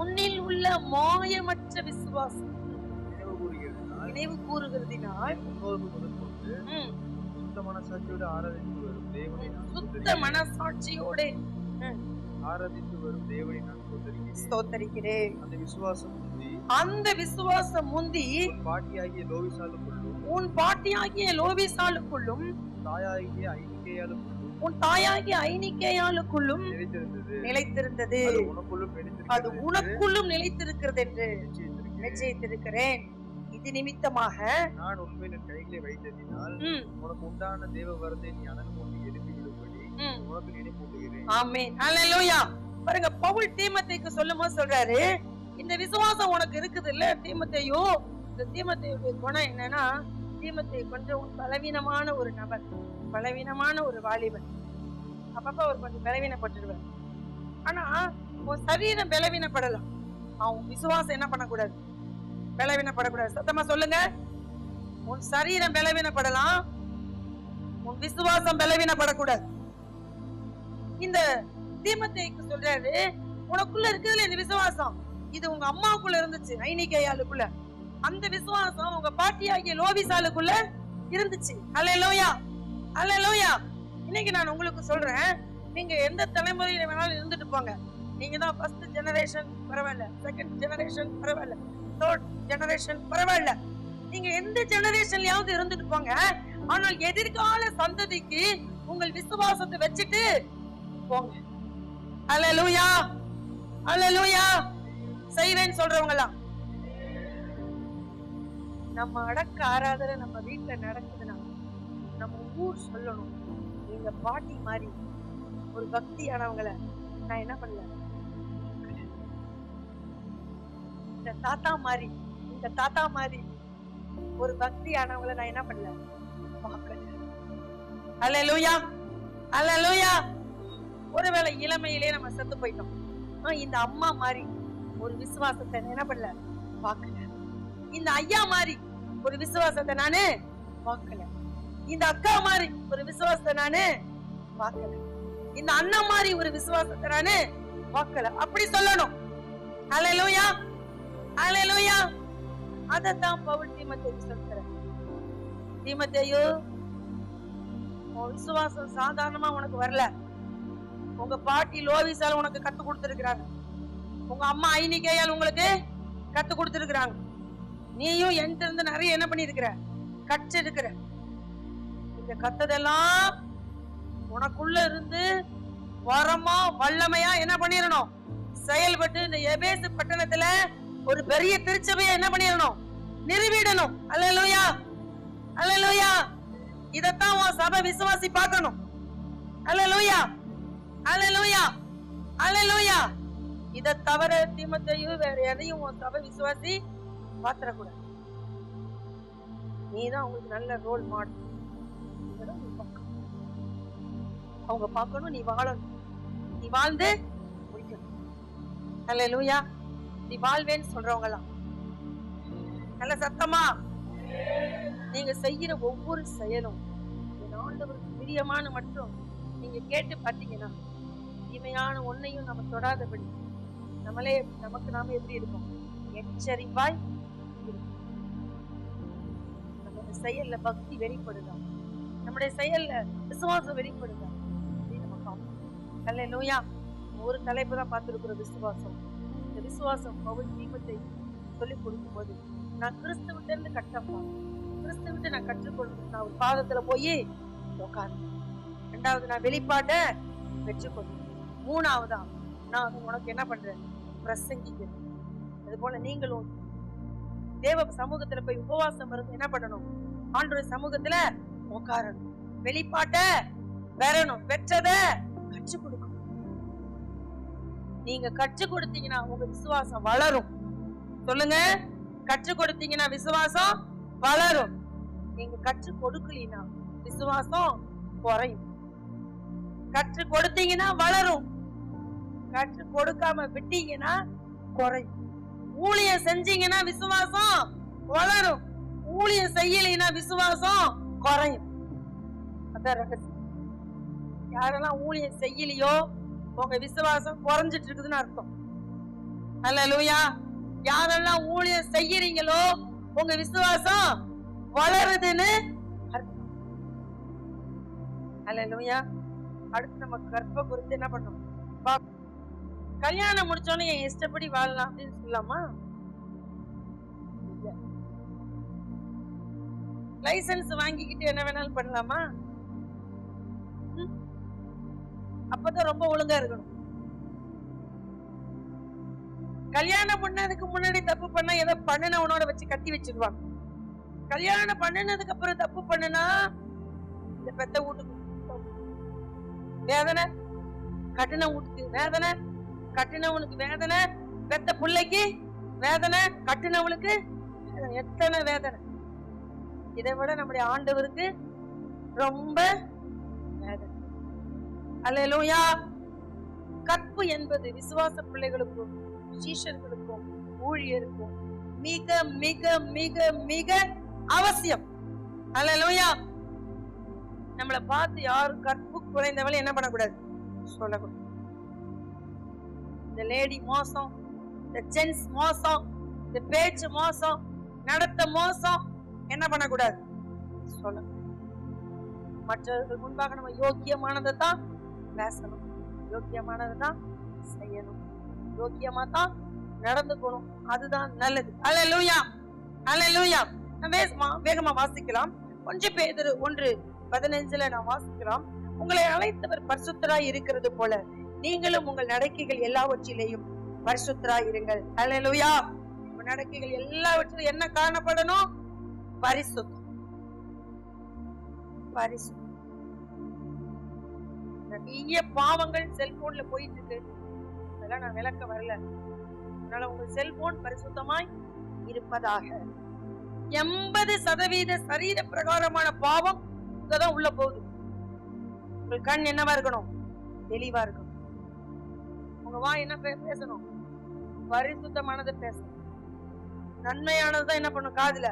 உன்னில் உள்ள மாயமற்ற விசுவாசம் நினைவு கூறுகிறதினால் சுத்த மனசாட்சியோட ஆராதித்து வரும் தேவனை நான் ஸ்தோத்தரிக்கிறேன். அந்த விசுவாசம் முந்தி உன் பாட்டியாகிய லோவிசாலுக்குள்ளும் உன் தாயாகிய ஐனிக்கேயாளுக்குள்ளும் நிலைத்திருந்தது, அது உனக்குள்ளும் நிலைத்திருக்கிறது என்று நிச்சயித்திருக்கிறேன். இது நிமித்தமாக நான் உண்மையில் என் கைகளை வைத்ததினால் உனக்கு உண்டான தேவ வரத்தை நீ அனல் மூட்டி எழுப்பி விடும்படி உனக்கு நினைப்பூட்டுகிறேன். ஆமென், அல்லேலூயா. பாருங்க, பவுல் தீமோத்தேயுக்கு சொல்லும்போது சொல்றாரு, இந்த விசுவாசம் உனக்கு இருக்குது இல்ல தீமோத்தேயு, இந்த தீமோத்தேயுடைய குணம் என்னன்னா, தீமோத்தேயு கொஞ்சம் பலவீனமான ஒரு நபர், பலவீனமான ஒரு வாலிபன். அப்பப்ப அவர் கொஞ்சம் பலவீனப்பட்டுடுவார். ஆனா உன் சரீரம் பலவீனப்படலாம், அவன் விசுவாசம் என்ன பண்ணக்கூடாது, பலவீனப்படக்கூடாது. சத்தமா சொல்லுங்க. உன் சரீரம் பலவீனப்படலாம், உன் விசுவாசம் பலவீனப்படக்கூடாது. இந்த தீமோத்தேயுக்கு சொல்றாரு, உனக்குள்ள இருக்குதுல இந்த விசுவாசம், இது உங்க அம்மாவுக்குள்ள இருந்துச்சு, ஐனிகேயாளுக்குள்ள. அந்த விசுவாசம் உங்க பாட்டியாகிய லோபிசாளுக்குள்ள இருந்துச்சு. அல்லேலூயா, அல்லேலூயா. இன்னைக்கு நான் உங்களுக்கு சொல்றேன், நீங்க எந்த தலைமுறையில வேணாலும் இருந்துட்டு போங்க. நீங்க தான் ஃபர்ஸ்ட் ஜெனரேஷன் பரவாயில்ல, செகண்ட் ஜெனரேஷன் பரவாயில்ல, தேர்ட் ஜெனரேஷன் பரவாயில்ல, நீங்க எந்த ஜெனரேஷன்லயாவது இருந்துட்டு போங்க. ஆனால் எதிர்கால சந்ததிக்கு உங்கள் விசுவாசத்தை வச்சுட்டு போங்க. அல்லேலூயா, அல்லேலூயா. செய்வேன்னு சொல்றவங்கலாம், நம்ம அடக்க ஆராதனை நம்ம வீட்டுல நடக்குதுன்னா நம்ம ஊர் சொல்லணும், எங்க பாட்டி மாதிரி ஒரு பக்தியானவங்களை நான் என்ன பண்ணல, இந்த தாத்தா மாதிரி, இந்த தாத்தா மாதிரி ஒரு பக்தியானவங்களை நான் என்ன பண்ணல, பார்க்கல. அல்லேலூயா, அல்லேலூயா. ஒருவேளை இளமையிலே நம்ம செத்து போயிட்டோம், இந்த அம்மா மாதிரி ஒரு விசுவாசத்தை என்ன பண்ணல, பார்க்கல. இந்த ஐயா மாதிரி ஒரு விசுவாசத்தை நானு பார்க்கல. இந்த அக்கா மாதிரி ஒரு விசுவாசத்தை நானு பார்க்கல. இந்த அண்ணா மாதிரி ஒரு விசுவாசத்தை நானு பார்க்கல. அப்படி சொல்லணும். அல்லேலூயா, அல்லேலூயா. அதத்தான் பவுல் தீமோத்தேயுக்கு சொல்றார். தீமோத்தேயு, உன் விசுவாசம் சாதாரணமா உனக்கு வரல. உங்க பாட்டி லோவிசால உனக்கு கத்து கொடுத்திருக்கிறாங்க, உங்க அம்மா ஐனிகேயால் உங்களுக்கு கத்து கொடுத்திருக்கிறாங்க. நீயும் என்கிட்ட இருந்து நிறைய என்ன பண்ணிருக்கிற, கற்று இருக்கிற. இந்த கத்ததெல்லாம் உனக்குள்ள இருந்து வரமா வல்லமையா என்ன பண்ணிடணும், செயல்பட்டு இந்த எபேசு பட்டணத்துல ஒரு பெரிய திருச்சபையை என்ன பண்ணிடணும், நிறுவிடணும். அல்லேலூயா, அல்லேலூயா. இதத்தான் உன் சபை விசுவாசி பார்க்கணும். அல்லேலூயா, அல்லேலூயா, அல்லேலூயா. இத தவிர தீமோத்தேயு வேற எதையும் உன் சபை விசுவாசி பாத்திரக்கூடாது. நீதான் உங்களுக்கு நல்ல ரோல் மாடல். அவங்க பார்க்கணும், நீ வாழணும், நீ வாழ்ந்து முடிக்கணும். அல்லேலூயா. நீ வாழ்வேன்னு சொல்றவங்கலாம் நல்ல சத்தமா, நீங்க செய்யற ஒவ்வொரு செயலும் என் ஆண்டவருக்கு பிரியமான மட்டும் நீங்க கேட்டு பார்த்தீங்கன்னா, தீமையான ஒன்னையும் நம்ம தொடாதபடி நம்மளே நமக்கு நாம எப்படி இருக்கும், எச்சரிப்பாய் இருக்கும். நம்முடைய செயல்ல பக்தி வெளிப்படுதா, நம்முடைய செயல்ல விசுவாசம் வெளிப்படுதா, நம்ம பார்ப்போம். அல்லேலூயா. ஒரு தலைப்பு தான் பார்த்திருக்கிற விசுவாசம். இந்த விசுவாசம் பவுல் தீமோத்தேயுக்கு சொல்லிக் கொடுக்கும் போது, நான் கிறிஸ்துவிட்ட இருந்து கட்டப்பா, கிறிஸ்துவிட்ட நான் கற்றுக்கொண்டு நான் ஒரு பாதத்துல போய் உட்கார்ந்து, ரெண்டாவது நான் வெளிப்பாட்ட பெற்றுக்கொண்டேன், மூணாவதா நான் உனக்கு என்ன பண்றேன், பிரசங்கிக்கிறேன். அது போல நீங்களும் தேவ சமூகத்துல போய் உபவாசம் இருந்து என்ன பண்ணணும், ஆண்டவருடைய சமூகத்துல உட்காரணும், வெளிப்பாட்ட பெறணும், பெற்றத கற்றுக் கொடுக்கணும். நீங்க கற்றுக் கொடுத்தீங்கன்னா உங்க விசுவாசம் வளரும். சொல்லுங்க, கற்றுக் கொடுத்தீங்கன்னா விசுவாசம் வளரும். நீங்க கற்றுக் கொடுக்கலீனா விசுவாசம் குறையும். கற்றுக் கொடுத்தீங்கன்னா வளரும், கற்றுக் கொடுக்காம விட்டீங்கன்னா குறையும். ஊழியம் செஞ்சீங்கன்னா விசுவாசம் வளரும், ஊழியம் செய்யலைன்னா விசுவாசம் குறையும். அதான் ரகசியம். யாரெல்லாம் ஊழியம் செய்யலையோ உங்க விசுவாசம் குறைஞ்சிட்டு இருக்குதுன்னு அர்த்தம். அல்லேலூயா. யாரெல்லாம் ஊழியம் செய்யறீங்களோ உங்க விசுவாசம் வளருதுன்னு அர்த்தம். அல்லேலூயா. அடுத்து நம்ம கற்ப குறித்து என்ன பண்ணணும், கல்யாணம் முடிச்சோன்னு என் இஷ்டப்படி வாழலாம் அப்படின்னு சொல்லலாமா? லைசன்ஸ் வாங்கிக்கிட்டு என்ன வேணாலும் பண்ணலாமா? அப்பதான் ரொம்ப ஒழுங்கா இருக்கணும். கல்யாணம் பண்ணதுக்கு முன்னாடி தப்பு பண்ணா எதை பண்ணுனவனோட வச்சு கட்டி வச்சிருவாங்க. கல்யாணம் பண்ணினதுக்கு அப்புறம் தப்பு பண்ணுனா இந்த பெத்த வீட்டுக்கு வேதனை, கட்டின வீட்டுக்கு வேதனை, கட்டினவனுக்கு வேதனை, பெத்த பிள்ளைக்கு வேதனை, கட்டினவளுக்கு எத்தனை வேதனை. இதை விட நம்முடைய ஆண்டவருக்கு ரொம்ப வேதனை. அல்லேலூயா. கற்பு என்பது விசுவாச பிள்ளைகளுக்கும் சீஷர்களுக்கும் ஊழியருக்கும் மிக மிக மிக மிக அவசியம். அல்லேலூயா. நம்மளை பார்த்து யாரும் கற்பு குறைந்தவளை என்ன பண்ணக்கூடாது, சொல்லக்கூடாது. இந்த லேடி மோசம், இந்த ஜென்ஸ் மோசம், இந்த பேச்சு மோசம், நடத்த மோசம், என்ன பண்ணக்கூடாது, சொல்லக்கூடாது. மற்றவர்கள் முன்பாக நம்ம யோக்கியமானதை தான் பேசணும், யோக்கியமானதை தான் செய்யணும், யோக்கியமா தான் நடந்துக்கணும். அதுதான் நல்லது. அல்லேலூயா, அல்லேலூயா. வேகமா வாசிக்கலாம். 1 பேதுரு 1:15 நான் வாசிக்கலாம். உங்களை அழைத்தவர் பரிசுத்தராய் இருக்கிறது போல நீங்களும் உங்கள் நடக்கைகள் எல்லாவற்றிலேயும் பரிசுத்தராய் இருங்கள். அல்லேலூயா. உங்கள் நடக்கைகள் எல்லாவற்றிலும் என்ன காணப்படணும்? பரிசுத்தம். பரிசுத்தம். நிறைய பாவங்கள் செல்போன்ல போயிட்டு இருக்கு. அதெல்லாம் நான் விளக்க வரல. அதனால உங்க செல்போன் பரிசுத்தமாய் இருப்பதாக. 80% சரீர பிரகாரமான பாவம் இங்கதான் உள்ள போகுது. உங்க கண் என்னவா இருக்கணும்? தெளிவா இருக்கணும். உங்க வாய் என்ன பேசணும்? பரிசுத்தமானதை பேசணும். நன்மையானதுதான் என்ன பண்ணும்? காதுல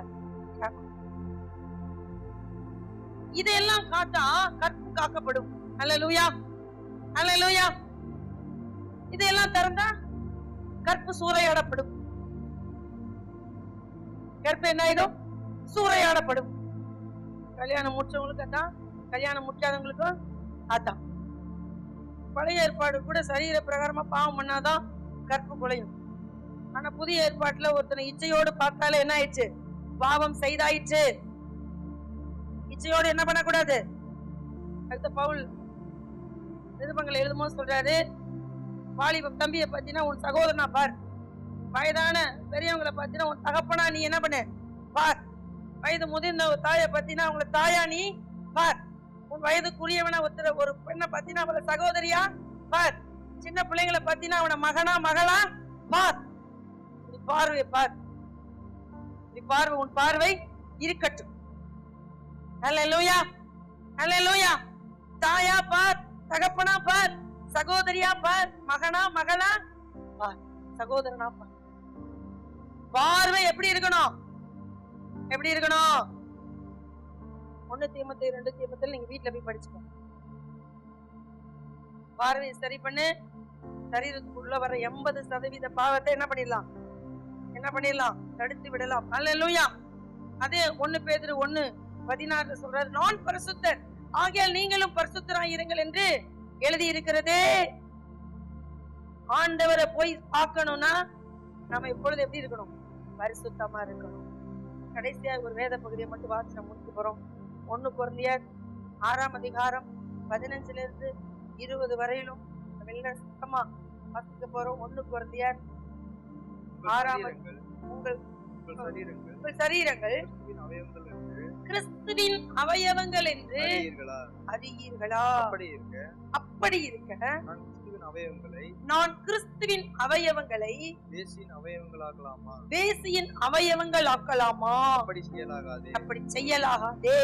கேட்கணும். இதெல்லாம் காத்தா கற்பு காக்கப்படும். அல்லேலூயா, அல்லேலூயா. இதெல்லாம் திறந்தா கற்பு சூறையாடப்படும். கற்பு என்ன ஆயிடும்? சூறையாடப்படும். கல்யாணம் முடிச்சவங்களுக்கு அதான், கல்யாணம் முடிக்காதவங்களுக்கும் அதான். பழைய ஏற்பாடு கூட சரீர பிரகாரமா பாவம் பண்ணாதான் கற்பு குலையும். ஆனா புதிய ஏற்பாட்டுல ஒருத்தனை இச்சையோடு பார்த்தாலே என்ன ஆயிடுச்சு? பாவம் செய்தாயிடுச்சு. இச்சையோடு என்ன பண்ணக்கூடாது? அடுத்த பவுல் நிருபங்களை எழுதும்போது சொல்றாரு, வாலிப தம்பியை பத்தினா உன் சகோதரனா பார், வயதான பெரியவங்களை பத்தினா உன் தகப்பனா நீ என்ன பண்ணு பார், வயது முதிர்ந்த ஒரு தாயை பத்தினா அவங்கள தாயா நீ பார், உன் வயதுக்குரியவன ஒரு பெண்ணை பத்தினா அவளை சகோதரியா பார், சின்ன பிள்ளைங்களை பத்தினா அவன மகனா மகளா பார். பார்வை பார், பார்வை உன் பார்வை இருக்கட்டும். அல்லேலூயா, அல்லேலூயா. தாயா பார், தகப்பனா பார், சகோதரியா பார், மகனா மகளா பார், சகோதரனா பார். பார்வை எப்படி இருக்கணும்? எப்படி இருக்கணும்? 1 தீமோத்தேயு 2 தீமோத்தேயுல நீங்க வீட்டுல போய் படிச்சுக்கோங்க. பார்வையை சரி பண்ணு. சரீரத்துக்குள்ள வர 80% பாவத்தை என்ன பண்ணிடலாம்? என்ன பண்ணிடலாம்? தடுத்து விடலாம். அல்லேலூயா. அதே 1 பேதுரு 1:16 சொல்றாரு, நான் பரிசுத்தர் ஆகையால் நீங்களும் பரிசுத்தராய் இருங்கள் என்று எழுதி இருக்கிறதே. ஆண்டவரை போய் பார்க்கணும்னா நாம எப்பொழுது எப்படி இருக்கணும்? பரிசுத்தமா இருக்கணும். கடைசியா ஒரு வேத பகுதியை மட்டும் வாசி நம்ம முடிக்க போறோம். 1 கொரிந்தியர் 6:15-20 வரையிலும் வெள்ள சுத்தமா வாசிக்க போறோம். 1 கொரிந்தியர் 6 உங்கள் சரீரங்கள் கிறிஸ்துவின் அவயவங்கள் என்று அறியீர்களா? அப்படி இருக்க நான் கிறிஸ்துவின் அவயவங்களை வேசியின் அவயவங்கள் ஆக்கலாமா? அப்படி செய்யலாகாதே.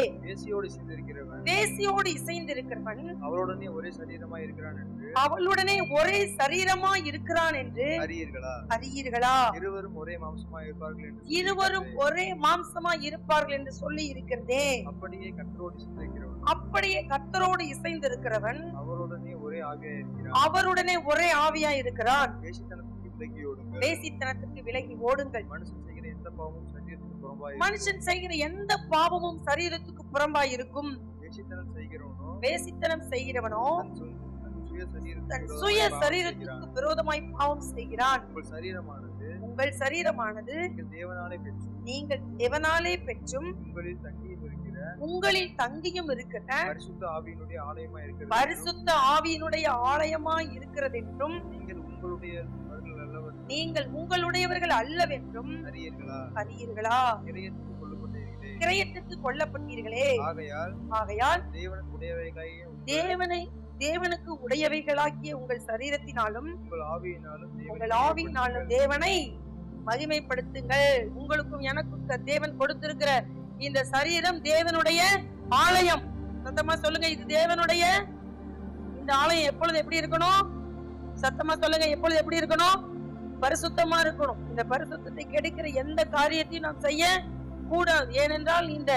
வேசியோடு இசைந்திருக்கிறவன் அவளுடனே ஒரே சரீரமா இருக்கிறான் என்று அறியீர்களா? இருவரும் ஒரே மாம்சமா இருப்பார்கள் என்று சொல்லி இருக்கிறதே. அப்படியே கர்த்தரோடு இசைந்திருக்கிறவன் அவருடனே ஒரே ஆவியா இருக்கிறான். வேசித்தனத்துக்கு விலகி ஓடுங்கள். மனுஷன் செய்கிற எந்த பாவமும் சரீரத்துக்கு புறம்பாய் இருக்கும். வேசித்தனம் செய்கிறவனோ சுய சரீரத்துக்கு விரோதமாய் பாவம் செய்கிறான். உங்கள் சரீரமானது நீங்கள் தேவனாலே பெற்றும் உங்களில் தங்கியும் இருக்கிற பரிசுத்த ஆவியினுடைய ஆலயமாய் இருக்கிறது என்றும் நீங்கள் உங்களுடையவர்கள் அல்லவென்றும் அறியீர்களா? கிரயத்துக்கு கொல்லப்பட்டீர்களே. ஆகையால் தேவனுக்கு உடையவைகளாகிய உங்கள் சரீரத்தினாலும் உங்கள் ஆவியினாலும் தேவனை மகிமைப்படுத்துங்கள். உங்களுக்கும் எனக்கும் தேவன் கொடுத்திருக்கிற இந்த சரீரம் தேவனுடைய ஆலயம். சத்தமா சொல்லுங்க, இது தேவனுடைய. இந்த ஆலயம் எப்பொழுது எப்படி இருக்கணும்? சத்தமா சொல்லுங்க, எப்பொழுது எப்படி இருக்கணும்? பரிசுத்தமா இருக்கணும். இந்த பரிசுத்தத்தை கெடுக்கிற எந்த காரியத்தையும் நாம் செய்ய கூடாது. ஏனென்றால் இந்த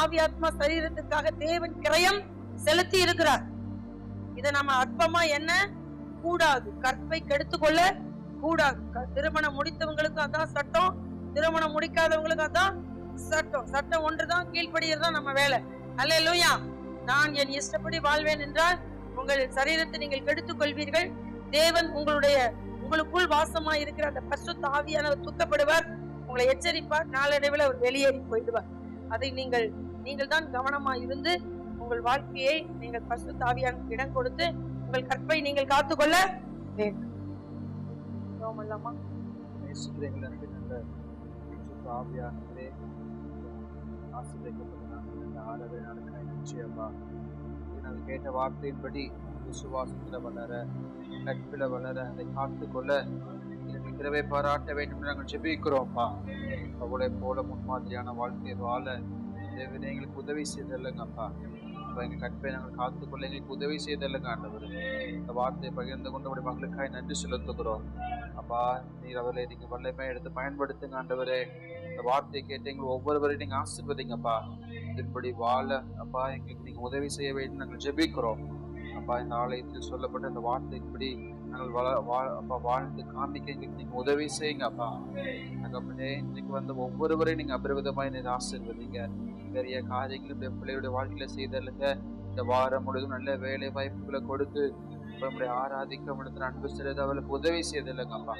ஆவியாத்மா சரீரத்துக்காக தேவன் கிரயம் செலுத்தி இருக்கிறார். இதை நம்ம அற்பமா என்ன கூடாது, கற்பை கெடுத்துக்கொள்ள கூடாது. திருமணம் முடித்தவங்களுக்கு அதான் சட்டம், திருமணம் முடிக்காதவங்களுக்கு அதான் சட்டம். சட்டம் ஒன்றுதான், கீழ்ப்படியறதுதான் நம்ம வேலை. அல்லேலூயா. நான் என் இஷ்டப்படி வாழ்வேன் என்றால் உங்கள் சரீரத்தை நீங்கள் கெடுத்துக் கொள்வீர்கள். தேவன் உங்களுக்குள் வாசமா இருக்கிற அந்த பரிசுத்த ஆவியானவர் துக்கப்படுவார், உங்களை எச்சரிப்பார், நாளடைவில் அவர் வெளியேறி போயிடுவார். அதை நீங்கள் தான் கவனமா இருந்து உங்கள் வாழ்க்கையை நீங்கள் பரிசுத்த ஆவியானவருக்கு இடம் கொடுத்து உங்கள் கற்பை நீங்கள் காத்துக்கொள்ள வேண்டும். கேட்ட வார்த்தையின்படி விசுவாசத்துல வளர, கற்பில வளர, அதை காத்துக்கொள்ள எனக்கு திறவை பாராட்ட வேண்டும் நாங்கள் ஜெபிக்கிறோம்ப்பா. அவளை போல முன்மாதிரியான வாழ்க்கை வாழ தேவனே எங்களுக்கு உதவி செய்தல்லுங்கப்பா. அப்ப எங்க கற்பை நாங்கள் காத்துக்கொள்ள எங்களுக்கு உதவி செய்தல்லுங்க ஆண்டவர். இந்த வார்த்தையை பகிர்ந்து கொண்டு உடைய மக்களுக்காக நன்றி செலுத்துகிறோம் அப்பா. நீர் அவர்களை நீங்க வல்லமை எடுத்து பயன்படுத்துங்க ஆண்டவரே. இந்த வார்த்தையை கேட்டு எங்களுக்கு ஒவ்வொருவரையும் நீங்க ஆசீர்வதிங்கப்பா. இதன்படி வாழ அப்பா எங்களுக்கு நீங்க உதவி செய்ய வேண்டும் நாங்கள் ஜெபிக்கிறோம் அப்பா. இந்த ஆலயத்தில் சொல்லப்பட்ட இந்த வார்த்தைப்படி நாங்கள் அப்பா வாழ்ந்து காமிக்க எங்களுக்கு நீங்க உதவி செய்யுங்க அப்பா. அப்படியே இன்றைக்கு வந்து ஒவ்வொருவரையும் நீங்க அபரிவிதமாய் நீங்க ஆசீர்வதிங்க. பெரிய காரியங்களும் பிள்ளைகளுடைய வாழ்க்கையில செய்தல்லுங்க. இந்த வாரம் முழுவதும் நல்ல வேலை வாய்ப்புகளை கொடுத்து நம்முடைய ஆராதிக்க முடிந்த அன்பு சிறிது அவளுக்கு உதவி செய்தில்லைங்க அப்பா.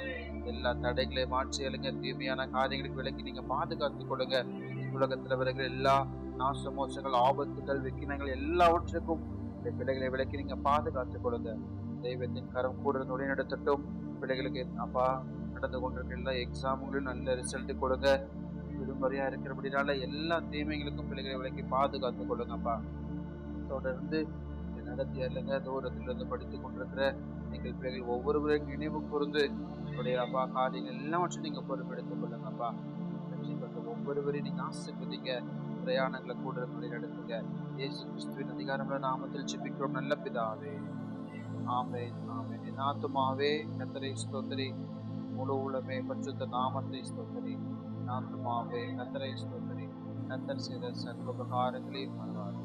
எல்லா தடைகளை மாற்றி எழுங்க, தீமையான காரியங்களுக்கு விலக்கி நீங்க பாதுகாத்துக் கொள்ளுங்க. உலகத்துல வருகிற எல்லா நாசமோசங்கள், ஆபத்துகள், விக்கினங்கள் எல்லாவற்றுக்கும் பிள்ளைகளை விலக்கி நீங்க பாதுகாத்துக் கொள்ளுங்க. தெய்வத்தின் கரம் கூட நடத்தட்டும். பிள்ளைகளுக்கு அப்பா நடந்து கொண்டிருக்கிற எல்லா எக்ஸாம்களும் நல்ல ரிசல்ட் கொடுங்க. விடுமுறையா இருக்கிறபடினால எல்லா தீமைகளுக்கும் பிள்ளைகளை விலக்கி பாதுகாத்துக் கொள்ளுங்கப்பா. தொடர்ந்து நடத்தி அல்லங்க தூரத்திலிருந்து படித்துக் கொண்டிருக்கிற எங்கள் பிள்ளைகள் ஒவ்வொருவரையும் நினைவு கூர்ந்து உடைய அப்பா காரியங்கள் எல்லாவற்றையும் நீங்க பொறுப்பெடுத்துக் கொள்ளுங்கப்பா. ஒவ்வொருவரையும் நீங்க ஆசீர்வதிங்க. பிரயாணங்களை கூட நடத்துங்க. இயேசு கிறிஸ்துவின் அதிகாரமுள்ள நாமத்தில் ஜெபிக்கிறோம் நல்ல பிதாவே. ஆமென், ஆமென். என் ஆத்துமாவே கர்த்தரை ஸ்தோத்திரி, முழு உள்ளமே பரிசுத்த நாமத்தை ஸ்தோத்திரி. என் ஆத்துமாவே கர்த்தரை ஸ்தோத்திரி, கர்த்தர் செய்த சர்வ உபகாரங்களை மறவாதே.